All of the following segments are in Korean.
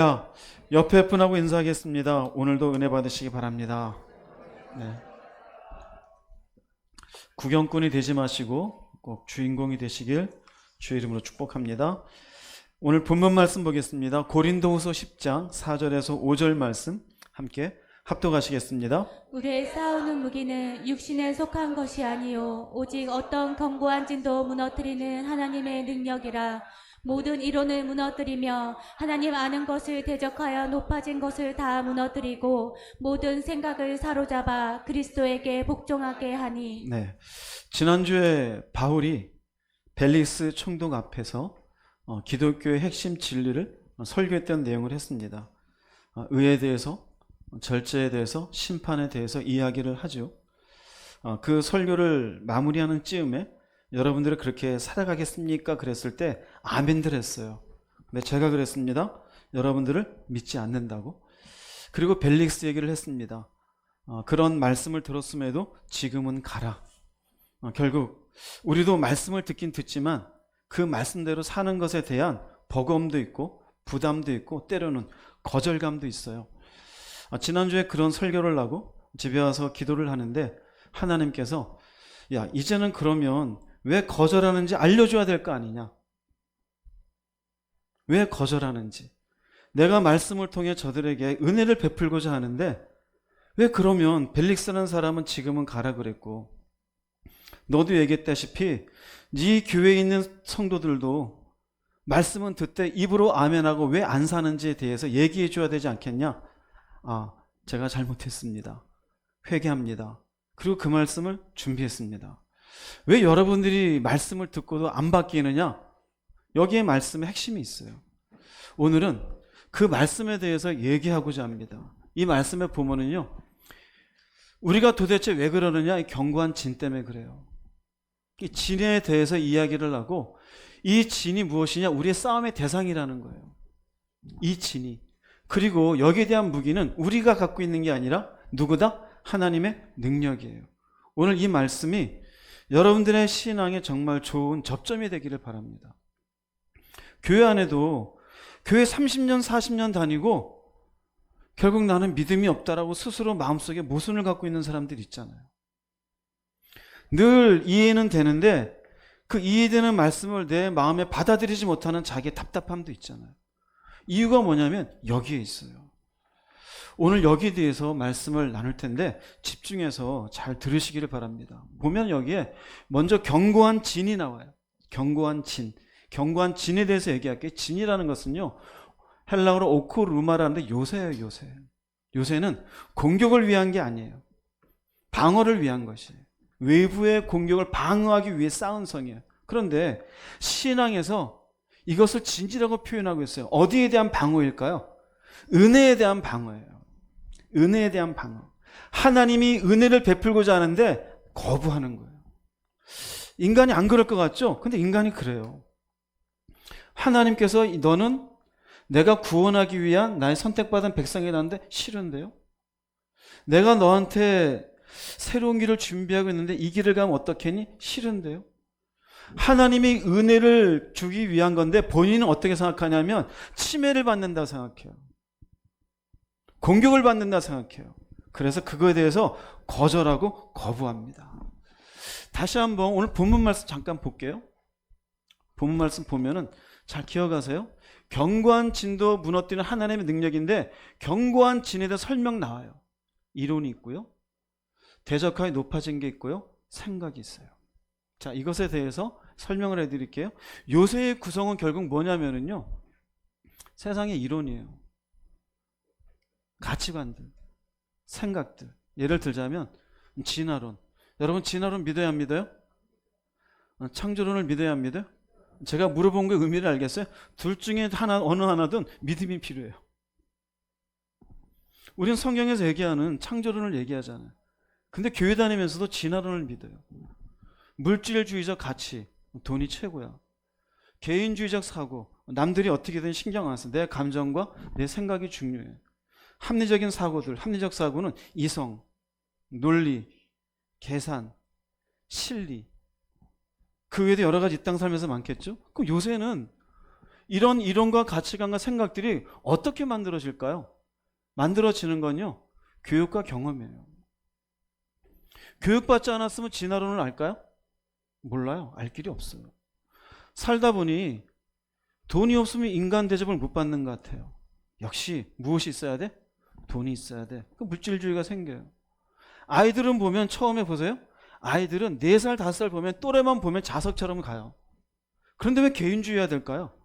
자, 옆에 분하고 인사하겠습니다. 오늘도 은혜 받으시기 바랍니다. 네. 구경꾼이 되지 마시고 꼭 주인공이 되시길 주의 이름으로 축복합니다. 오늘 본문 말씀 보겠습니다. 고린도후서 10장 4절에서 5절 말씀 함께 합독하시겠습니다. 우리의 싸우는 무기는 육신에 속한 것이 아니요 오직 어떤 견고한 진도 무너뜨리는 하나님의 능력이라. 모든 이론을 무너뜨리며 하나님 아는 것을 대적하여 높아진 것을 다 무너뜨리고 모든 생각을 사로잡아 그리스도에게 복종하게 하니. 네, 지난주에 바울이 벨릭스 총독 앞에서 기독교의 핵심 진리를 설교했던 내용을 했습니다. 의에 대해서, 절제에 대해서, 심판에 대해서 이야기를 하죠. 그 설교를 마무리하는 즈음에 여러분들이 그렇게 살아가겠습니까? 그랬을 때 아멘들 했어요. 근데 제가 그랬습니다. 여러분들을 믿지 않는다고. 그리고 벨릭스 얘기를 했습니다. 그런 말씀을 들었음에도 지금은 가라. 결국 우리도 말씀을 듣긴 듣지만 그 말씀대로 사는 것에 대한 버거움도 있고 부담도 있고 때로는 거절감도 있어요. 지난주에 그런 설교를 하고 집에 와서 기도를 하는데 하나님께서 야, 이제는 그러면 왜 거절하는지 알려줘야 될 거 아니냐. 왜 거절하는지. 내가 말씀을 통해 저들에게 은혜를 베풀고자 하는데 왜 그러면 벨릭스라는 사람은 지금은 가라 그랬고 너도 얘기했다시피 네 교회에 있는 성도들도 말씀은 듣되 입으로 아멘하고 왜 안 사는지에 대해서 얘기해 줘야 되지 않겠냐. 제가 잘못했습니다. 회개합니다. 그리고 그 말씀을 준비했습니다. 왜 여러분들이 말씀을 듣고도 안 바뀌느냐? 여기에 말씀의 핵심이 있어요. 오늘은 그 말씀에 대해서 얘기하고자 합니다. 이 말씀에 보면은요, 우리가 도대체 왜 그러느냐? 이 견고한 진 때문에 그래요. 이 진에 대해서 이야기를 하고 이 진이 무엇이냐? 우리의 싸움의 대상이라는 거예요. 이 진이. 그리고 여기에 대한 무기는 우리가 갖고 있는 게 아니라 누구다? 하나님의 능력이에요. 오늘 이 말씀이 여러분들의 신앙에 정말 좋은 접점이 되기를 바랍니다. 교회 안에도 교회 30년, 40년 다니고 결국 나는 믿음이 없다라고 스스로 마음속에 모순을 갖고 있는 사람들이 있잖아요. 늘 이해는 되는데 그 이해되는 말씀을 내 마음에 받아들이지 못하는 자기의 답답함도 있잖아요. 이유가 뭐냐면 여기에 있어요. 오늘 여기에 대해서 말씀을 나눌 텐데 집중해서 잘 들으시기를 바랍니다. 보면 여기에 먼저 견고한 진이 나와요. 견고한 진. 견고한 진에 대해서 얘기할게요. 진이라는 것은요, 헬라어로 오코루마라는데 요새예요, 요새. 요새는 공격을 위한 게 아니에요. 방어를 위한 것이에요. 외부의 공격을 방어하기 위해 쌓은 성이에요. 그런데 신앙에서 이것을 진지라고 표현하고 있어요. 어디에 대한 방어일까요? 은혜에 대한 방어예요. 은혜에 대한 방어. 하나님이 은혜를 베풀고자 하는데 거부하는 거예요. 인간이 안 그럴 것 같죠? 근데 인간이 그래요. 하나님께서 너는 내가 구원하기 위한 나의 선택받은 백성이라는데 싫은데요? 내가 너한테 새로운 길을 준비하고 있는데 이 길을 가면 어떻겠니? 싫은데요? 하나님이 은혜를 주기 위한 건데 본인은 어떻게 생각하냐면 침해를 받는다고 생각해요. 공격을 받는다 생각해요. 그래서 그거에 대해서 거절하고 거부합니다. 다시 한번 오늘 본문 말씀 잠깐 볼게요. 본문 말씀 보면은 잘 기억하세요. 견고한 진도 무너뜨리는 하나님의 능력인데 견고한 진에 대해 설명 나와요. 이론이 있고요. 대적하여 높아진 게 있고요. 생각이 있어요. 자, 이것에 대해서 설명을 해드릴게요. 요새의 구성은 결국 뭐냐면은요, 세상의 이론이에요. 가치관들, 생각들. 예를 들자면 진화론. 여러분 진화론 믿어야 안 믿어요? 창조론을 믿어야 안 믿어요? 제가 물어본 게 의미를 알겠어요? 둘 중에 하나, 어느 하나든 믿음이 필요해요. 우리는 성경에서 얘기하는 창조론을 얘기하잖아요. 근데 교회 다니면서도 진화론을 믿어요. 물질주의적 가치, 돈이 최고야. 개인주의적 사고, 남들이 어떻게든 신경 안 써. 내 감정과 내 생각이 중요해. 합리적인 사고들, 합리적 사고는 이성, 논리, 계산, 실리. 그 외에도 여러 가지 이 땅 살면서 많겠죠? 그럼 요새는 이런 이론과 가치관과 생각들이 어떻게 만들어질까요? 만들어지는 건요, 교육과 경험이에요. 교육받지 않았으면 진화론을 알까요? 몰라요. 알 길이 없어요. 살다 보니 돈이 없으면 인간 대접을 못 받는 것 같아요. 역시 무엇이 있어야 돼? 돈이 있어야 돼. 그 물질주의가 생겨요. 아이들은 보면 처음에 보세요. 아이들은 4살, 5살 보면 또래만 보면 자석처럼 가요. 그런데 왜 개인주의해야 될까요?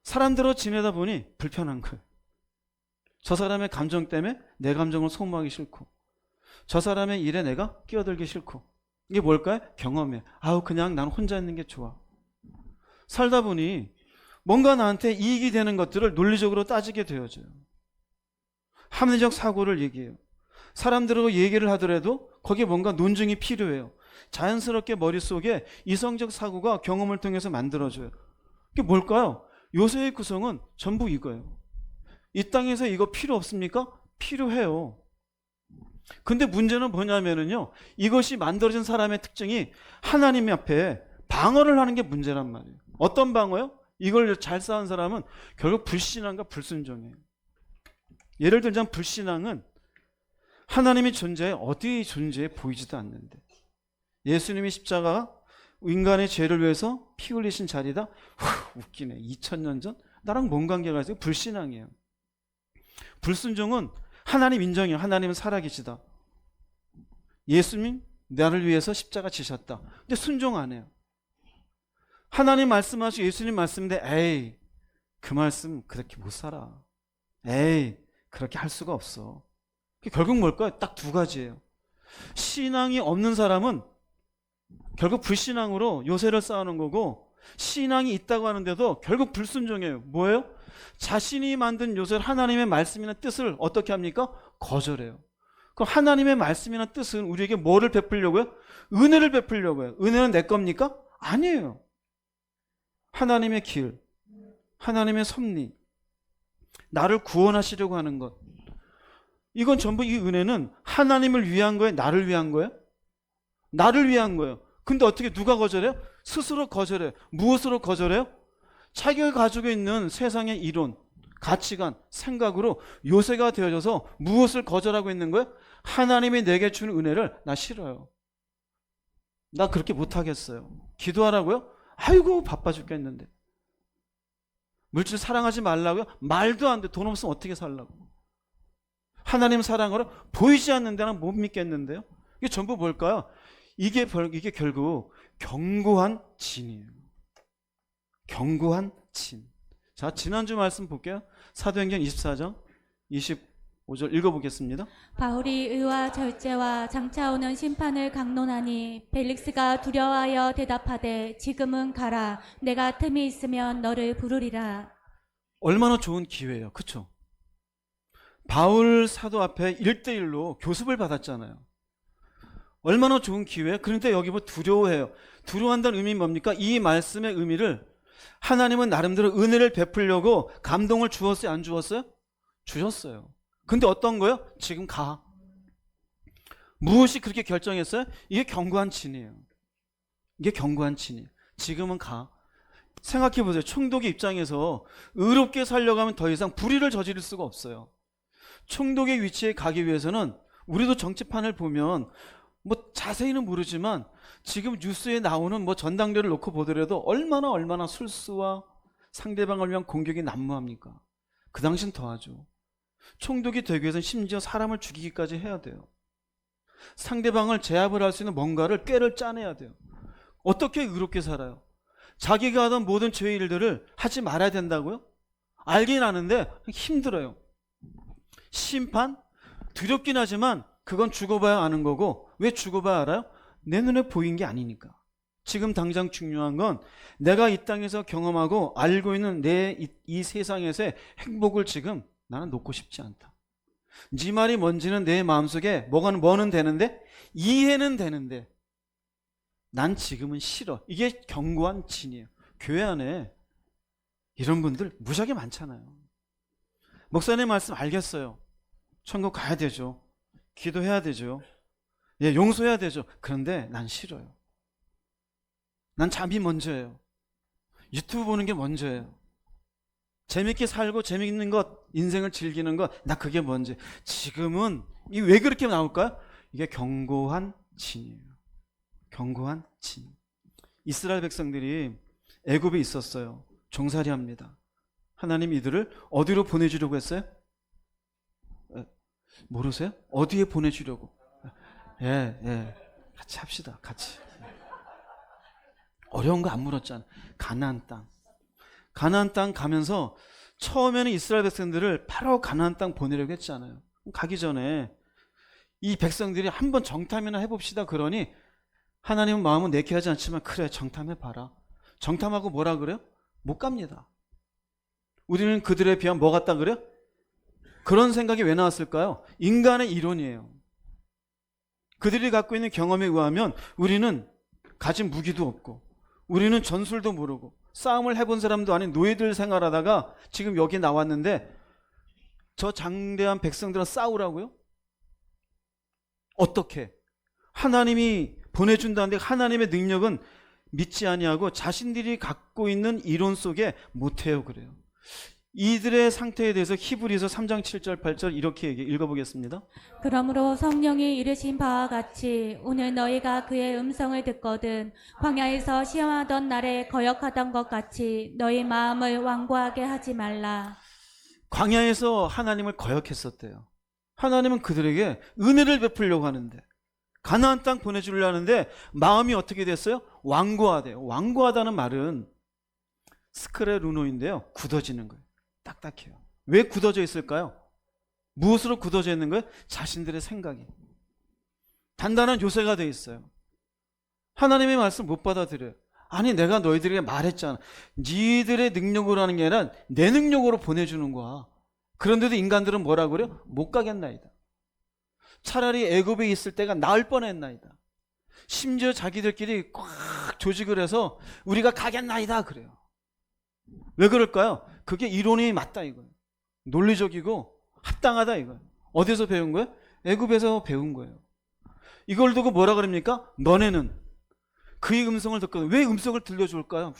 사람들하고 지내다 보니 불편한 거예요. 저 사람의 감정 때문에 내 감정을 소모하기 싫고, 저 사람의 일에 내가 끼어들기 싫고. 이게 뭘까요? 경험이에요. 아우, 그냥 난 혼자 있는 게 좋아. 살다 보니 뭔가 나한테 이익이 되는 것들을 논리적으로 따지게 되어져요. 합리적 사고를 얘기해요. 사람들하고 얘기를 하더라도 거기에 뭔가 논증이 필요해요. 자연스럽게 머릿속에 이성적 사고가 경험을 통해서 만들어져요. 이게 뭘까요? 요새의 구성은 전부 이거예요. 이 땅에서 이거 필요 없습니까? 필요해요. 근데 문제는 뭐냐면요, 이것이 만들어진 사람의 특징이 하나님 앞에 방어를 하는 게 문제란 말이에요. 어떤 방어요? 이걸 잘 쌓은 사람은 결국 불신앙과 불순종이에요. 예를 들자면 불신앙은 하나님의 존재에 어디 존재에 보이지도 않는데, 예수님이 십자가가 인간의 죄를 위해서 피 흘리신 자리다? 웃기네. 2000년 전? 나랑 뭔 관계가 있어요? 불신앙이에요. 불순종은 하나님 인정이에요. 하나님은 살아계시다. 예수님 나를 위해서 십자가 지셨다. 근데 순종 안 해요. 하나님 말씀하시고 예수님 말씀인데, 에이, 그 말씀 그렇게 못 살아. 에이, 그렇게 할 수가 없어. 결국 뭘까요? 딱 2가지예요. 신앙이 없는 사람은 결국 불신앙으로 요새를 쌓아놓은 거고, 신앙이 있다고 하는데도 결국 불순종이에요. 뭐예요? 자신이 만든 요새 하나님의 말씀이나 뜻을 어떻게 합니까? 거절해요. 그럼 하나님의 말씀이나 뜻은 우리에게 뭐를 베풀려고요? 은혜를 베풀려고요. 은혜는 내 겁니까? 아니에요. 하나님의 길, 하나님의 섭리, 나를 구원하시려고 하는 것, 이건 전부, 이 은혜는 하나님을 위한 거예요? 나를 위한 거예요? 나를 위한 거예요. 근데 어떻게 누가 거절해요? 스스로 거절해요. 무엇으로 거절해요? 자기가 가지고 있는 세상의 이론, 가치관, 생각으로 요새가 되어져서 무엇을 거절하고 있는 거예요? 하나님이 내게 준 은혜를 나 싫어요. 나 그렇게 못하겠어요. 기도하라고요? 아이고 바빠 죽겠는데. 물질 사랑하지 말라고요? 말도 안 돼. 돈 없으면 어떻게 살라고. 하나님 사랑으로 보이지 않는 데는 못 믿겠는데요. 이게 전부 뭘까요? 이게 결국 견고한 진이에요. 견고한 진. 자, 지난주 말씀 볼게요. 사도행전 24장 25절 읽어보겠습니다. 바울이 의와 절제와 장차 오는 심판을 강론하니 벨릭스가 두려워하여 대답하되 지금은 가라. 내가 틈이 있으면 너를 부르리라. 얼마나 좋은 기회예요. 그렇죠? 바울 사도 앞에 1대1로 교습을 받았잖아요. 얼마나 좋은 기회예요. 그런데 여기 뭐 두려워해요. 두려워한다는 의미는 뭡니까? 이 말씀의 의미를 하나님은 나름대로 은혜를 베풀려고 감동을 주었어요? 안 주었어요? 주셨어요. 근데 어떤 거예요? 지금 가. 무엇이 그렇게 결정했어요? 이게 견고한 진이에요. 이게 견고한 진이에요. 지금은 가. 생각해 보세요. 총독의 입장에서 의롭게 살려고 하면 더 이상 불의를 저지를 수가 없어요. 총독의 위치에 가기 위해서는 우리도 정치판을 보면 뭐 자세히는 모르지만 지금 뉴스에 나오는 뭐 전당대를 놓고 보더라도 얼마나 술수와 상대방을 위한 공격이 난무합니까? 그 당시는 더하죠. 총독이 되기 위해서는 심지어 사람을 죽이기까지 해야 돼요. 상대방을 제압을 할 수 있는 뭔가를 꾀를 짜내야 돼요. 어떻게 의롭게 살아요? 자기가 하던 모든 죄의 일들을 하지 말아야 된다고요? 알긴 아는데 힘들어요. 심판? 두렵긴 하지만 그건 죽어봐야 아는 거고, 왜 죽어봐야 알아요? 내 눈에 보인 게 아니니까. 지금 당장 중요한 건 내가 이 땅에서 경험하고 알고 있는 내 이 세상에서의 행복을 지금 나는 놓고 싶지 않다. 네 말이 뭔지는 내 마음속에 뭐는 되는데, 이해는 되는데 난 지금은 싫어. 이게 견고한 진이에요. 교회 안에 이런 분들 무지하게 많잖아요. 목사님 말씀 알겠어요. 천국 가야 되죠. 기도해야 되죠. 예, 용서해야 되죠. 그런데 난 싫어요. 난 잠이 먼저예요. 유튜브 보는 게 먼저예요. 재밌게 살고 재밌는 것, 인생을 즐기는 것, 나 그게 뭔지. 지금은 이 왜 그렇게 나올까요? 이게 견고한 진이에요. 견고한 진. 이스라엘 백성들이 애굽에 있었어요. 종살이 합니다. 하나님 이들을 어디로 보내주려고 했어요? 모르세요? 어디에 보내주려고? 예. 같이 합시다. 같이. 어려운 거 안 물었잖아. 가나안 땅. 가나안 땅 가면서 처음에는 이스라엘 백성들을 바로 가나안 땅 보내려고 했잖아요. 가기 전에 이 백성들이 한번 정탐이나 해봅시다 그러니 하나님은 마음은 내게 하지 않지만 그래 정탐해봐라. 정탐하고 뭐라 그래요? 못 갑니다. 우리는 그들에 비하면 뭐 같다 그래요? 그런 생각이 왜 나왔을까요? 인간의 이론이에요. 그들이 갖고 있는 경험에 의하면 우리는 가진 무기도 없고 우리는 전술도 모르고 싸움을 해본 사람도 아닌 노예들 생활하다가 지금 여기 나왔는데 저 장대한 백성들은 싸우라고요? 어떻게? 하나님이 보내준다는데 하나님의 능력은 믿지 아니하고 자신들이 갖고 있는 이론 속에 못해요 그래요. 이들의 상태에 대해서 히브리서 3장 7절 8절 이렇게 읽어보겠습니다. 그러므로 성령이 이르신 바와 같이 오늘 너희가 그의 음성을 듣거든 광야에서 시험하던 날에 거역하던 것 같이 너희 마음을 완고하게 하지 말라. 광야에서 하나님을 거역했었대요. 하나님은 그들에게 은혜를 베풀려고 하는데 가나안 땅 보내주려 하는데 마음이 어떻게 됐어요? 완고하대요. 완고하다는 말은 스크레루노인데요. 굳어지는 거예요. 딱딱해요. 왜 굳어져 있을까요? 무엇으로 굳어져 있는 거예요? 자신들의 생각이. 단단한 요새가 돼 있어요. 하나님의 말씀 못 받아들여요. 아니 내가 너희들에게 말했잖아. 니들의 능력으로 하는 게 아니라 내 능력으로 보내주는 거야. 그런데도 인간들은 뭐라 그래요? 못 가겠나이다. 차라리 애굽에 있을 때가 나을 뻔했나이다. 심지어 자기들끼리 꽉 조직을 해서 우리가 가겠나이다 그래요. 왜 그럴까요? 그게 이론이 맞다 이거예요. 논리적이고 합당하다 이거예요. 어디서 배운 거예요? 애굽에서 배운 거예요. 이걸 두고 뭐라 그럽니까? 너네는 그의 음성을 듣거든. 왜 음성을 들려줄까요?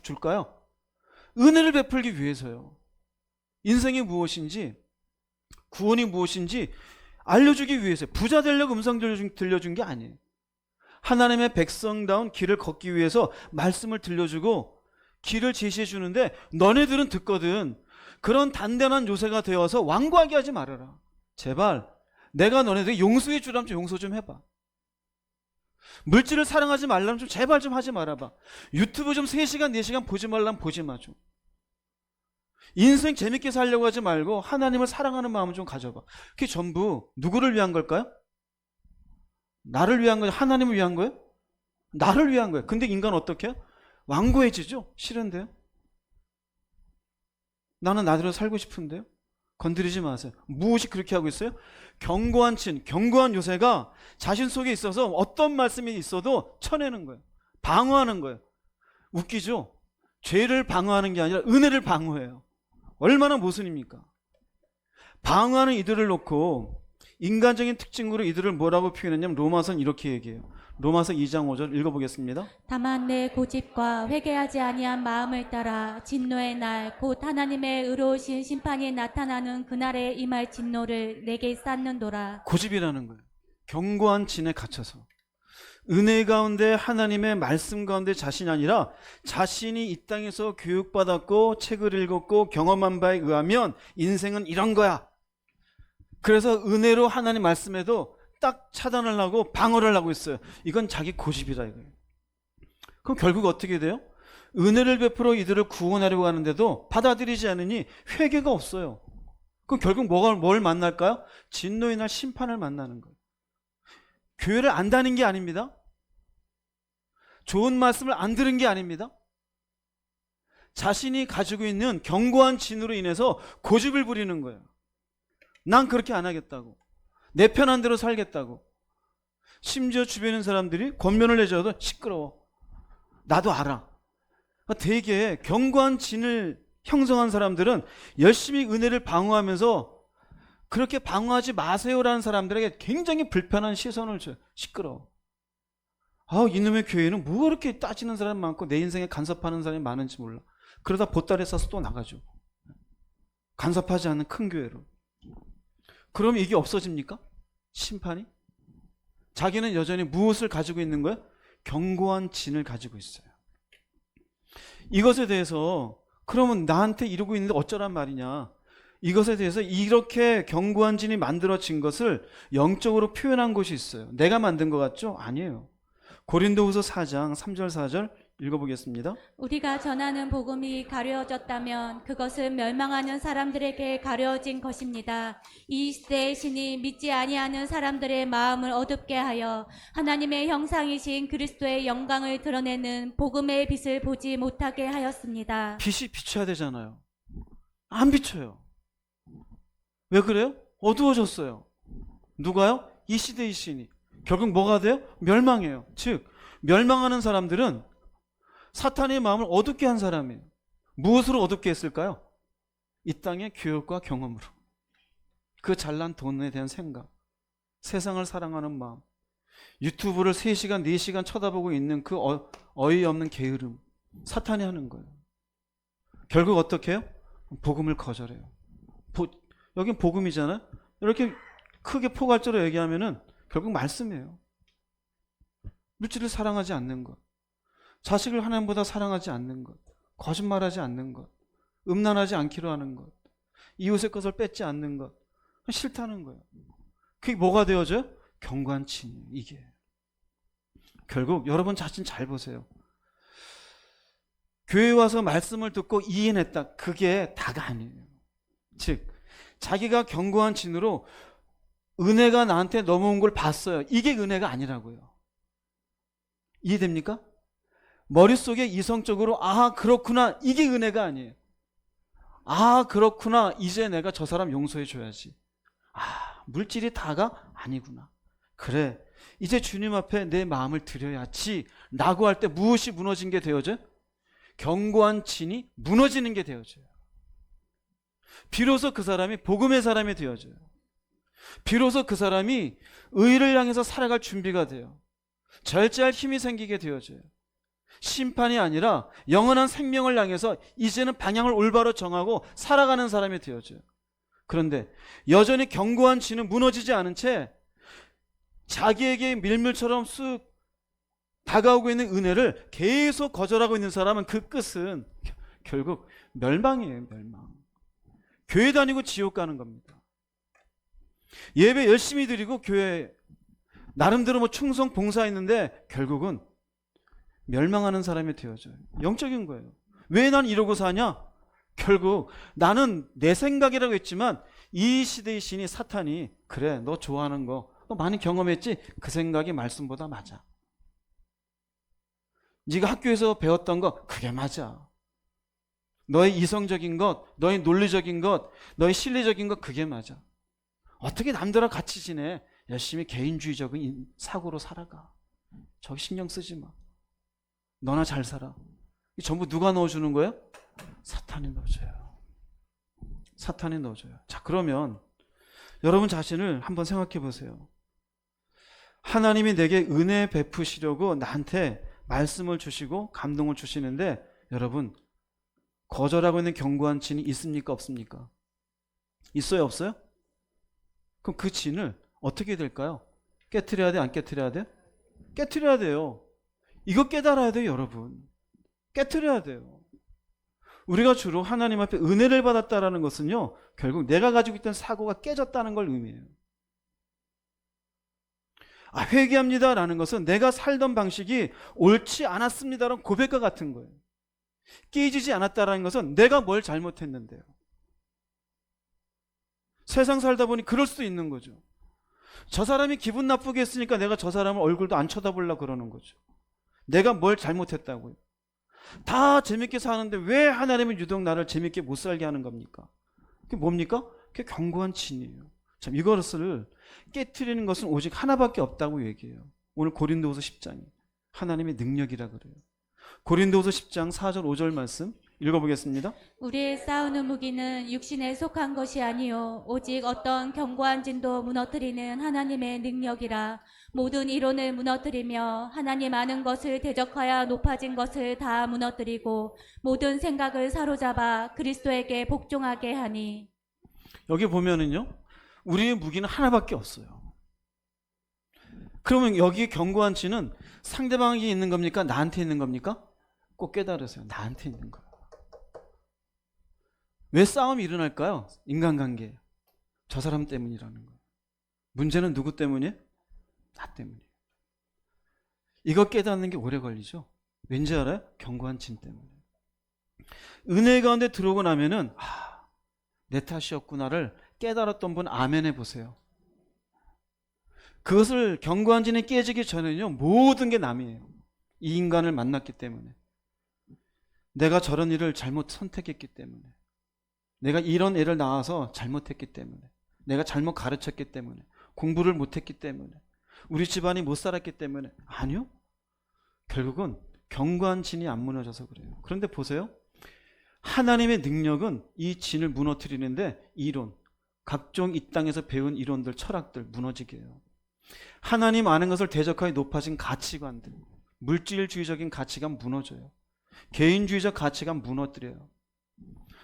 은혜를 베풀기 위해서요. 인생이 무엇인지 구원이 무엇인지 알려주기 위해서 부자 되려고 음성 들려준 게 아니에요. 하나님의 백성다운 길을 걷기 위해서 말씀을 들려주고 길을 제시해 주는데 너네들은 듣거든. 그런 단단한 요새가 되어서 완고하게 하지 말아라. 제발 내가 너네들 용서해 주라면 좀 용서 좀 해봐. 물질을 사랑하지 말라면 좀 제발 좀 하지 말아봐. 유튜브 좀 3시간 4시간 보지 말라면 보지 마 좀. 인생 재밌게 살려고 하지 말고 하나님을 사랑하는 마음을 좀 가져봐. 그게 전부 누구를 위한 걸까요? 나를 위한 거예요? 하나님을 위한 거예요? 나를 위한 거예요. 근데 인간은 어떻게 해요? 완고해지죠? 싫은데요? 나는 나대로 살고 싶은데요? 건드리지 마세요. 무엇이 그렇게 하고 있어요? 견고한 친, 견고한 요새가 자신 속에 있어서 어떤 말씀이 있어도 쳐내는 거예요. 방어하는 거예요. 웃기죠? 죄를 방어하는 게 아니라 은혜를 방어해요. 얼마나 모순입니까? 방어하는 이들을 놓고 인간적인 특징으로 이들을 뭐라고 표현했냐면 로마서는 이렇게 얘기해요. 로마서 2장 5절 읽어보겠습니다. 다만 내 고집과 회개하지 아니한 마음을 따라 진노의 날 곧 하나님의 의로우신 심판이 나타나는 그날에 임할 진노를 내게 쌓는도라. 고집이라는 거예요. 견고한 진에 갇혀서 은혜 가운데 하나님의 말씀 가운데 자신이 아니라 자신이 이 땅에서 교육받았고 책을 읽었고 경험한 바에 의하면 인생은 이런 거야. 그래서 은혜로 하나님 말씀에도 딱 차단을 하고 방어를 하고 있어요. 이건 자기 고집이다 이거예요. 그럼 결국 어떻게 돼요? 은혜를 베풀어 이들을 구원하려고 하는데도 받아들이지 않으니 회개가 없어요. 그럼 결국 뭘 만날까요? 진노의 날 심판을 만나는 거예요. 교회를 안 다닌 게 아닙니다. 좋은 말씀을 안 들은 게 아닙니다. 자신이 가지고 있는 견고한 진으로 인해서 고집을 부리는 거예요. 난 그렇게 안 하겠다고. 내 편한 대로 살겠다고. 심지어 주변에 있는 사람들이 권면을 해줘도 시끄러워. 나도 알아. 되게 견고한 진을 형성한 사람들은 열심히 은혜를 방어하면서 그렇게 방어하지 마세요라는 사람들에게 굉장히 불편한 시선을 줘요. 시끄러워. 이놈의 교회는 뭐 이렇게 따지는 사람이 많고 내 인생에 간섭하는 사람이 많은지 몰라. 그러다 보따리 싸서 또 나가죠. 간섭하지 않는 큰 교회로. 그럼 이게 없어집니까? 심판이? 자기는 여전히 무엇을 가지고 있는 거예요? 견고한 진을 가지고 있어요. 이것에 대해서 그러면 나한테 이러고 있는데 어쩌란 말이냐. 이것에 대해서 이렇게 견고한 진이 만들어진 것을 영적으로 표현한 곳이 있어요. 내가 만든 것 같죠? 아니에요. 고린도후서 4장 3절 4절 읽어보겠습니다. 우리가 전하는 복음이 가려졌다면 그것은 멸망하는 사람들에게 가려진 것입니다. 이 시대의 신이 믿지 아니하는 사람들의 마음을 어둡게 하여 하나님의 형상이신 그리스도의 영광을 드러내는 복음의 빛을 보지 못하게 하였습니다. 빛이 비춰야 되잖아요. 안 비춰요. 왜 그래요? 어두워졌어요. 누가요? 이 시대의 신이. 결국 뭐가 돼요? 멸망해요. 즉 멸망하는 사람들은 사탄의 마음을 어둡게 한 사람이에요. 무엇으로 어둡게 했을까요? 이 땅의 교육과 경험으로. 그 잘난 돈에 대한 생각, 세상을 사랑하는 마음, 유튜브를 3시간, 4시간 쳐다보고 있는 그 어이없는 게으름, 사탄이 하는 거예요. 결국 어떻게 해요? 복음을 거절해요. 여긴 복음이잖아요. 이렇게 크게 포괄적으로 얘기하면은 결국 말씀이에요. 물질을 사랑하지 않는 것, 자식을 하나님보다 사랑하지 않는 것, 거짓말하지 않는 것, 음란하지 않기로 하는 것, 이웃의 것을 뺏지 않는 것, 싫다는 거예요. 그게 뭐가 되어져요? 견고한 진. 이게 결국 여러분 자신 잘 보세요. 교회에 와서 말씀을 듣고 이해했다. 그게 다가 아니에요. 즉 자기가 견고한 진으로 은혜가 나한테 넘어온 걸 봤어요. 이게 은혜가 아니라고요. 이해됩니까? 머릿속에 이성적으로 아 그렇구나 이게 은혜가 아니에요. 아 그렇구나 이제 내가 저 사람 용서해 줘야지. 아 물질이 다가 아니구나. 그래 이제 주님 앞에 내 마음을 드려야지 라고 할 때 무엇이 무너진 게 되어져요? 견고한 진이 무너지는 게 되어져요. 비로소 그 사람이 복음의 사람이 되어져요. 비로소 그 사람이 의를 향해서 살아갈 준비가 돼요. 절제할 힘이 생기게 되어져요. 심판이 아니라 영원한 생명을 향해서 이제는 방향을 올바로 정하고 살아가는 사람이 되어져요. 그런데 여전히 견고한 진은 무너지지 않은 채 자기에게 밀물처럼 쑥 다가오고 있는 은혜를 계속 거절하고 있는 사람은 그 끝은 결국 멸망이에요. 멸망. 교회 다니고 지옥 가는 겁니다. 예배 열심히 드리고 교회 나름대로 뭐 충성 봉사했는데 결국은 멸망하는 사람이 되어져요. 영적인 거예요. 왜 난 이러고 사냐? 결국 나는 내 생각이라고 했지만 이 시대의 신이 사탄이 그래 너 좋아하는 거 너 많이 경험했지? 그 생각이 말씀보다 맞아. 네가 학교에서 배웠던 거 그게 맞아. 너의 이성적인 것, 너의 논리적인 것, 너의 실리적인 것 그게 맞아. 어떻게 남들과 같이 지내? 열심히 개인주의적인 사고로 살아가. 저기 신경 쓰지 마. 너나 잘 살아. 이 전부 누가 넣어주는 거예요? 사탄이 넣어줘요. 사탄이 넣어줘요. 자, 그러면 여러분 자신을 한번 생각해 보세요. 하나님이 내게 은혜 베푸시려고 나한테 말씀을 주시고 감동을 주시는데 여러분 거절하고 있는 견고한 진이 있습니까? 없습니까? 있어요? 없어요? 그럼 그 진을 어떻게 될까요? 깨트려야 돼? 안 깨트려야 돼? 깨트려야 돼요. 이거 깨달아야 돼요, 여러분. 깨트려야 돼요. 우리가 주로 하나님 앞에 은혜를 받았다라는 것은요, 결국 내가 가지고 있던 사고가 깨졌다는 걸 의미해요. 아, 회개합니다라는 것은 내가 살던 방식이 옳지 않았습니다라는 고백과 같은 거예요. 깨지지 않았다라는 것은 내가 뭘 잘못했는데요. 세상 살다 보니 그럴 수도 있는 거죠. 저 사람이 기분 나쁘게 했으니까 내가 저 사람을 얼굴도 안 쳐다보려고 그러는 거죠. 내가 뭘 잘못했다고요. 다 재밌게 사는데 왜 하나님은 유독 나를 재밌게 못 살게 하는 겁니까? 그게 뭡니까? 그게 견고한 진이에요. 참 이것을 깨트리는 것은 오직 하나밖에 없다고 얘기해요. 오늘 고린도후서 10장이 하나님의 능력이라 그래요. 고린도후서 10장 4절 5절 말씀 읽어보겠습니다. 우리의 싸우는 무기는 육신에 속한 것이 아니요 오직 어떤 견고한 진도 무너뜨리는 하나님의 능력이라. 모든 이론을 무너뜨리며 하나님 아는 것을 대적하여 높아진 것을 다 무너뜨리고 모든 생각을 사로잡아 그리스도에게 복종하게 하니. 여기 보면은요, 우리의 무기는 하나밖에 없어요. 그러면 여기 견고한 진은 상대방에게 있는 겁니까? 나한테 있는 겁니까? 꼭 깨달으세요. 나한테 있는 거예요. 왜 싸움이 일어날까요? 인간관계. 저 사람 때문이라는 거예요. 문제는 누구 때문이에요? 나 때문이에요. 이거 깨닫는 게 오래 걸리죠. 왠지 알아요? 견고한 진 때문에. 은혜 가운데 들어오고 나면은 내 탓이었구나를 깨달았던 분 아멘 해보세요. 그것을 견고한 진이 깨지기 전에는요, 모든 게 남이에요. 이 인간을 만났기 때문에, 내가 저런 일을 잘못 선택했기 때문에, 내가 이런 애를 낳아서 잘못했기 때문에, 내가 잘못 가르쳤기 때문에, 공부를 못했기 때문에, 우리 집안이 못 살았기 때문에. 아니요, 결국은 견고한 진이 안 무너져서 그래요. 그런데 보세요, 하나님의 능력은 이 진을 무너뜨리는데 이론, 각종 이 땅에서 배운 이론들, 철학들 무너지게 해요. 하나님 아는 것을 대적하여 높아진 가치관들, 물질주의적인 가치관 무너져요. 개인주의적 가치관 무너뜨려요.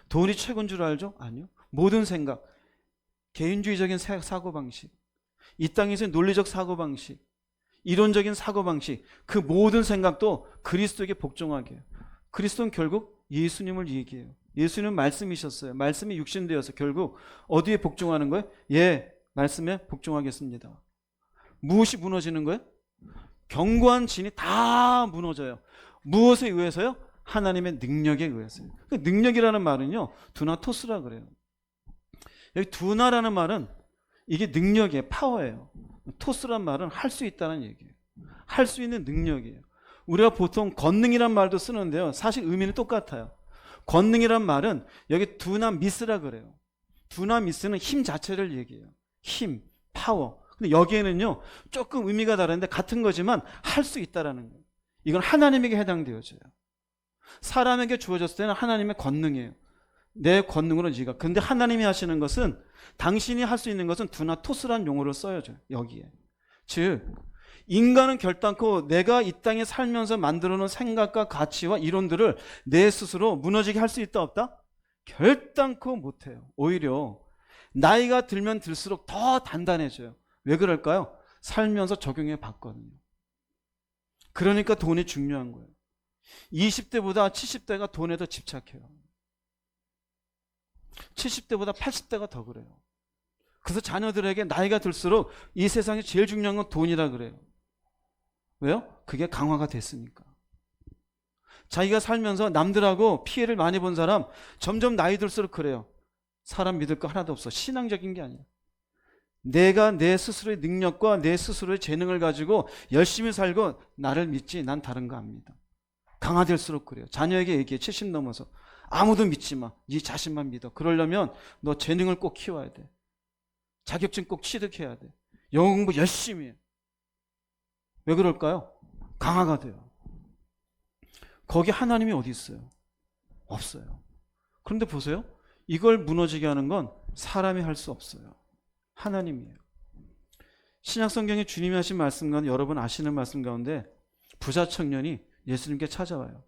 돈이 최고인 줄 알죠? 아니요. 모든 생각, 개인주의적인 사고방식, 이 땅에서의 논리적 사고방식, 이론적인 사고방식, 그 모든 생각도 그리스도에게 복종하게 해요. 그리스도는 결국 예수님을 얘기해요. 예수님은 말씀이셨어요. 말씀이 육신되어서 결국 어디에 복종하는 거예요? 예, 말씀에 복종하겠습니다. 무엇이 무너지는 거예요? 견고한 진이 다 무너져요. 무엇에 의해서요? 하나님의 능력에 의해서요. 그 능력이라는 말은요, 두나토스라 그래요. 여기 두나라는 말은 이게 능력이에요. 파워예요. 토스란 말은 할 수 있다는 얘기예요. 할 수 있는 능력이에요. 우리가 보통 권능이란 말도 쓰는데요, 사실 의미는 똑같아요. 권능이란 말은 여기 두나미스라 그래요. 두나미스는 힘 자체를 얘기해요. 힘, 파워. 근데 여기에는요, 조금 의미가 다른데 같은 거지만 할 수 있다라는 거예요. 이건 하나님에게 해당되어져요. 사람에게 주어졌을 때는 하나님의 권능이에요. 내 권능으로 네가. 근데 하나님이 하시는 것은, 당신이 할 수 있는 것은 두나토스란 용어를 써야죠. 여기에. 즉 인간은 결단코 내가 이 땅에 살면서 만들어놓은 생각과 가치와 이론들을 내 스스로 무너지게 할 수 있다 없다? 결단코 못해요. 오히려 나이가 들면 들수록 더 단단해져요. 왜 그럴까요? 살면서 적용해 봤거든요. 그러니까 돈이 중요한 거예요. 20대보다 70대가 돈에 더 집착해요. 70대보다 80대가 더 그래요. 그래서 자녀들에게 나이가 들수록 이 세상에 제일 중요한 건 돈이라 그래요. 왜요? 그게 강화가 됐으니까. 자기가 살면서 남들하고 피해를 많이 본 사람 점점 나이 들수록 그래요. 사람 믿을 거 하나도 없어. 신앙적인 게 아니야. 내가 내 스스로의 능력과 내 스스로의 재능을 가지고 열심히 살고 나를 믿지, 난 다른 거 압니다. 강화될수록 그래요. 자녀에게 얘기해. 70 넘어서 아무도 믿지 마. 네 자신만 믿어. 그러려면 너 재능을 꼭 키워야 돼. 자격증 꼭 취득해야 돼. 영어 공부 열심히 해. 왜 그럴까요? 강화가 돼요. 거기 하나님이 어디 있어요? 없어요. 그런데 보세요. 이걸 무너지게 하는 건 사람이 할 수 없어요. 하나님이에요. 신약 성경에 주님이 하신 말씀 가운데, 여러분 아시는 말씀 가운데 부자 청년이 예수님께 찾아와요.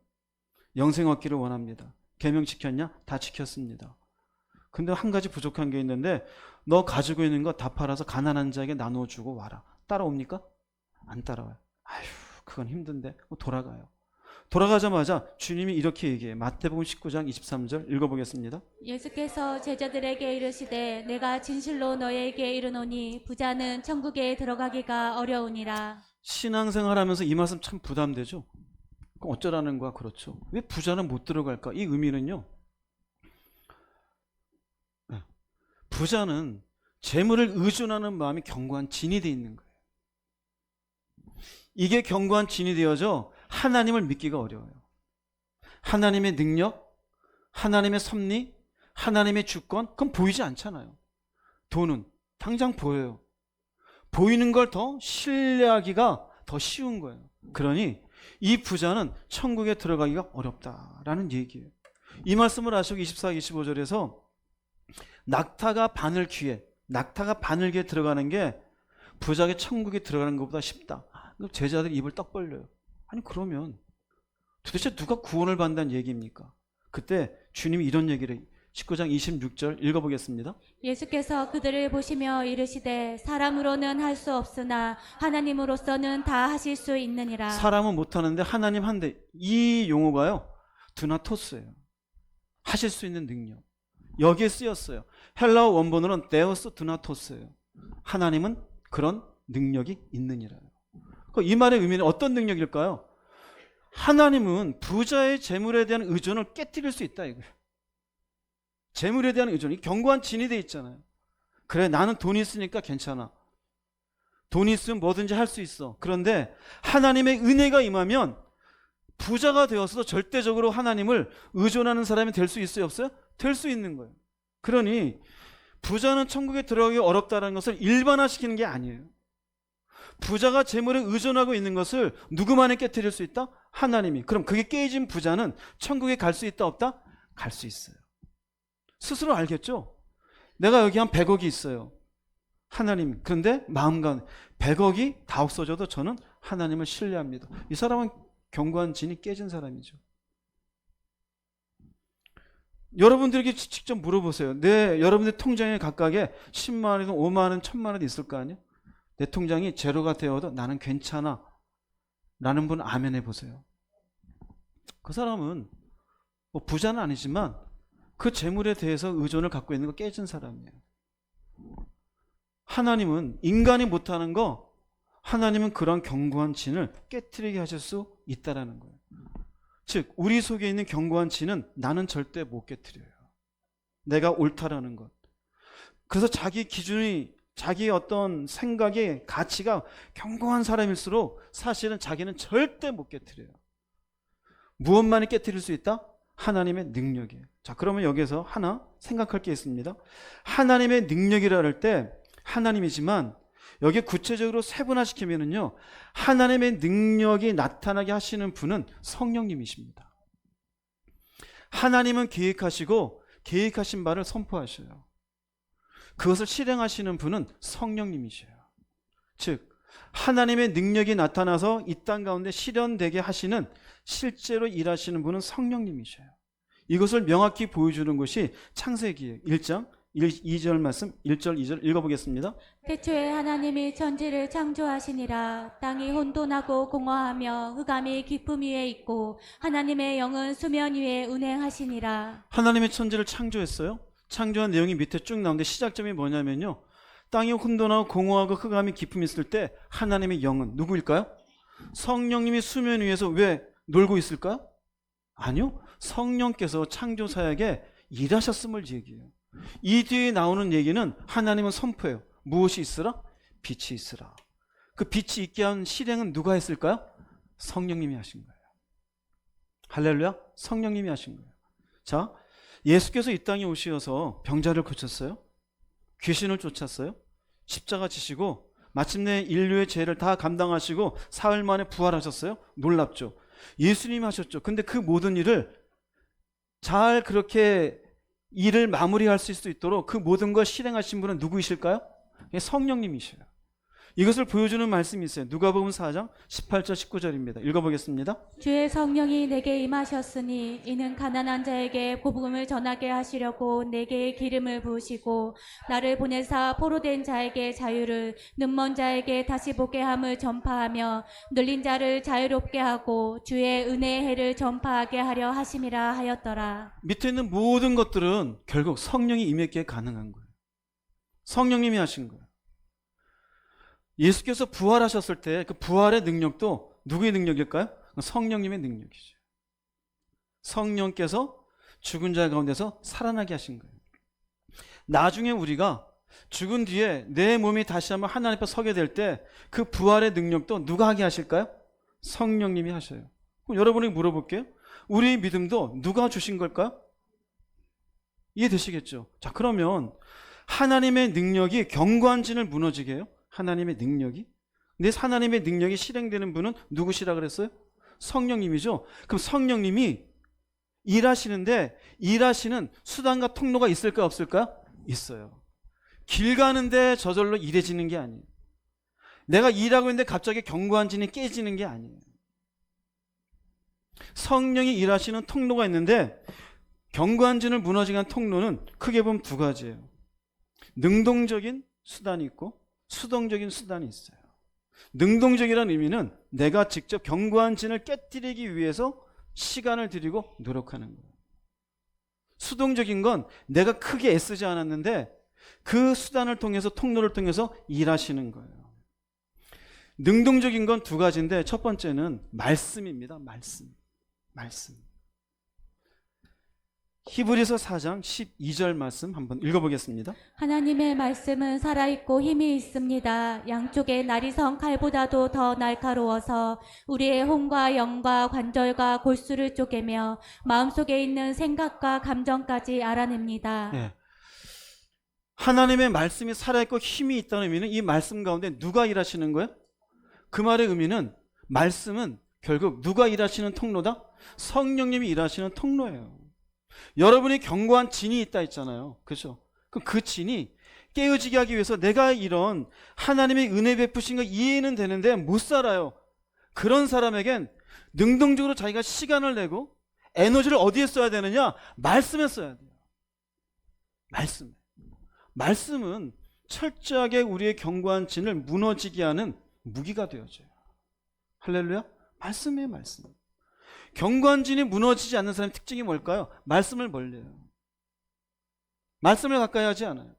영생 얻기를 원합니다. 계명 지켰냐? 다 지켰습니다. 근데 한 가지 부족한 게 있는데, 너 가지고 있는 거 다 팔아서 가난한 자에게 나눠주고 와라. 따라옵니까? 안 따라와요. 아휴, 그건 힘든데. 돌아가요. 돌아가자마자 주님이 이렇게 얘기해요. 마태복음 19장 23절 읽어보겠습니다. 예수께서 제자들에게 이르시되 내가 진실로 너희에게 이르노니 부자는 천국에 들어가기가 어려우니라. 신앙생활하면서 이 말씀 참 부담되죠. 그럼 어쩌라는 거야? 그렇죠. 왜 부자는 못 들어갈까? 이 의미는요, 부자는 재물을 의존하는 마음이 견고한 진이 되어 있는 거예요. 이게 견고한 진이 되어져 하나님을 믿기가 어려워요. 하나님의 능력, 하나님의 섭리, 하나님의 주권, 그건 보이지 않잖아요. 돈은 당장 보여요. 보이는 걸 더 신뢰하기가 더 쉬운 거예요. 그러니 이 부자는 천국에 들어가기가 어렵다라는 얘기예요. 이 말씀을 아시고 24, 25절에서 낙타가 바늘귀에 들어가는 게 부자의 천국에 들어가는 것보다 쉽다. 제자들이 입을 떡 벌려요. 아니 그러면 도대체 누가 구원을 받는다는 얘기입니까? 그때 주님이 이런 얘기를 19장 26절 읽어보겠습니다. 예수께서 그들을 보시며 이르시되 사람으로는 할 수 없으나 하나님으로서는 다 하실 수 있느니라. 사람은 못하는데 하나님 한대. 이 용어가요 두나토스예요. 하실 수 있는 능력. 여기에 쓰였어요. 헬라어 원본으로는 데오스 두나토스예요. 하나님은 그런 능력이 있느니라요. 이 말의 의미는 어떤 능력일까요? 하나님은 부자의 재물에 대한 의존을 깨뜨릴 수 있다 이거예요. 재물에 대한 의존이 견고한 진이 돼 있잖아요. 그래 나는 돈이 있으니까 괜찮아. 돈이 있으면 뭐든지 할 수 있어. 그런데 하나님의 은혜가 임하면 부자가 되어서도 절대적으로 하나님을 의존하는 사람이 될 수 있어요 없어요? 될 수 있는 거예요. 그러니 부자는 천국에 들어가기 어렵다는 것을 일반화시키는 게 아니에요. 부자가 재물에 의존하고 있는 것을 누구만이 깨뜨릴 수 있다? 하나님이. 그럼 그게 깨진 부자는 천국에 갈 수 있다 없다? 갈 수 있어요. 스스로 알겠죠? 내가 여기 한 100억이 있어요. 하나님. 그런데 마음간 100억이 다 없어져도 저는 하나님을 신뢰합니다. 이 사람은 견고한 진이 깨진 사람이죠. 여러분들에게 직접 물어보세요. 여러분들 통장에 각각에 10만 원이든 5만 원, 1000만 원 있을 거 아니에요? 내 통장이 제로가 되어도 나는 괜찮아 라는 분 아멘 해보세요. 그 사람은 뭐 부자는 아니지만 그 재물에 대해서 의존을 갖고 있는 거 깨진 사람이에요. 하나님은 인간이 못하는 거 하나님은 그런 견고한 진을 깨트리게 하실 수 있다라는 거예요. 즉 우리 속에 있는 견고한 진은 나는 절대 못 깨트려요. 내가 옳다라는 것. 그래서 자기 기준이 자기의 어떤 생각의 가치가 견고한 사람일수록 사실은 자기는 절대 못 깨트려요. 무엇만이 깨트릴 수 있다? 하나님의 능력이에요. 자, 그러면 여기서 하나 생각할 게 있습니다. 하나님의 능력이라 할 때 하나님이지만 여기 구체적으로 세분화시키면은요, 하나님의 능력이 나타나게 하시는 분은 성령님이십니다. 하나님은 계획하시고 계획하신 바를 선포하셔요. 그것을 실행하시는 분은 성령님이셔요. 즉 하나님의 능력이 나타나서 이 땅 가운데 실현되게 하시는 실제로 일하시는 분은 성령님이셔요. 이것을 명확히 보여주는 것이 창세기 1장 2절 말씀 1절 2절 읽어보겠습니다. 태초에 하나님이 천지를 창조하시니라. 땅이 혼돈하고 공허하며 흑암이 깊음 위에 있고 하나님의 영은 수면 위에 운행하시니라. 하나님의 천지를 창조했어요. 창조한 내용이 밑에 쭉 나오는데 시작점이 뭐냐면요, 땅이 혼돈하고 공허하고 흑암이 깊음이 있을 때 하나님의 영은 누구일까요? 성령님이 수면 위에서 왜 놀고 있을까요? 아니요, 성령께서 창조 사역에 일하셨음을 얘기해요. 이 뒤에 나오는 얘기는 하나님은 선포해요. 무엇이 있으라? 빛이 있으라. 그 빛이 있게 한 실행은 누가 했을까요? 성령님이 하신 거예요. 할렐루야, 성령님이 하신 거예요. 자, 예수께서 이 땅에 오셔서 병자를 고쳤어요. 귀신을 쫓았어요. 십자가 지시고 마침내 인류의 죄를 다 감당하시고 사흘 만에 부활하셨어요. 놀랍죠. 예수님이 하셨죠. 근데 그 모든 일을 잘 그렇게 일을 마무리할 수 있도록 그 모든 걸 실행하신 분은 누구이실까요? 성령님이셔요. 이것을 보여주는 말씀이 있어요. 누가복음 4장 18절 19절입니다. 읽어보겠습니다. 주의 성령이 내게 임하셨으니 이는 가난한 자에게 복음을 전하게 하시려고 내게 기름을 부으시고 나를 보내사 포로된 자에게 자유를, 눈먼 자에게 다시 보게 함을 전파하며 눌린 자를 자유롭게 하고 주의 은혜의 해를 전파하게 하려 하심이라 하였더라. 밑에 있는 모든 것들은 결국 성령이 임했기에 가능한 거예요. 성령님이 하신 거예요. 예수께서 부활하셨을 때 그 부활의 능력도 누구의 능력일까요? 성령님의 능력이죠. 성령께서 죽은 자 가운데서 살아나게 하신 거예요. 나중에 우리가 죽은 뒤에 내 몸이 다시 한번 하나님 앞에 서게 될 때 그 부활의 능력도 누가 하게 하실까요? 성령님이 하셔요. 그럼 여러분에게 물어볼게요. 우리 믿음도 누가 주신 걸까요? 이해되시겠죠? 자, 그러면 하나님의 능력이 견고한 진을 무너지게 해요? 하나님의 능력이? 근데 하나님의 능력이 실행되는 분은 누구시라 그랬어요? 성령님이죠. 그럼 성령님이 일하시는데 일하시는 수단과 통로가 있을까 없을까? 있어요. 길 가는데 저절로 일해지는 게 아니에요. 내가 일하고 있는데 갑자기 견고한 진이 깨지는 게 아니에요. 성령이 일하시는 통로가 있는데 견고한 진을 무너지게 한 통로는 크게 보면 두 가지예요. 능동적인 수단이 있고 수동적인 수단이 있어요. 능동적이라는 의미는 내가 직접 견고한 진을 깨뜨리기 위해서 시간을 들이고 노력하는 거예요. 수동적인 건 내가 크게 애쓰지 않았는데 그 수단을 통해서 통로를 통해서 일하시는 거예요. 능동적인 건 두 가지인데 첫 번째는 말씀입니다. 말씀. 히브리서 4장 12절 말씀 한번 읽어보겠습니다. 하나님의 말씀은 살아있고 힘이 있습니다. 양쪽의 나리성 칼보다도 더 날카로워서 우리의 혼과 영과 관절과 골수를 쪼개며 마음속에 있는 생각과 감정까지 알아냅니다. 네. 하나님의 말씀이 살아있고 힘이 있다는 의미는 이 말씀 가운데 누가 일하시는 거예요? 그 말의 의미는 말씀은 결국 누가 일하시는 통로다? 성령님이 일하시는 통로예요. 여러분이 견고한 진이 있다 했잖아요. 그렇죠? 그럼 그 진이 깨어지게 하기 위해서 내가 이런 하나님의 은혜 베푸신 거 이해는 되는데 못 살아요. 그런 사람에겐 능동적으로 자기가 시간을 내고 에너지를 어디에 써야 되느냐? 말씀에 써야 돼요. 말씀은 철저하게 우리의 견고한 진을 무너지게 하는 무기가 되어져요. 할렐루야? 말씀이에요, 말씀. 견고한 진이 무너지지 않는 사람의 특징이 뭘까요? 말씀을 멀려요. 말씀을 가까이 하지 않아요.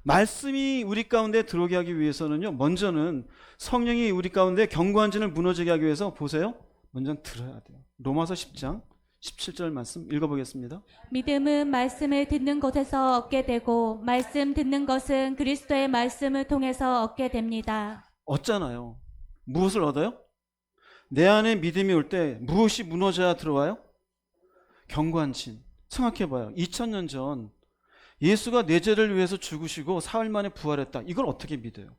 말씀이 우리 가운데 들어오게 하기 위해서는요, 먼저는 성령이 우리 가운데 견고한 진을 무너지게 하기 위해서 보세요. 먼저 들어야 돼요. 로마서 10장 17절 말씀 읽어보겠습니다. 믿음은 말씀을 듣는 곳에서 얻게 되고 말씀 듣는 것은 그리스도의 말씀을 통해서 얻게 됩니다. 얻잖아요. 무엇을 얻어요? 내 안에 믿음이 올 때 무엇이 무너져야 들어와요? 견고한 진. 생각해봐요. 2000년 전 예수가 내 죄를 위해서 죽으시고 사흘 만에 부활했다. 이걸 어떻게 믿어요?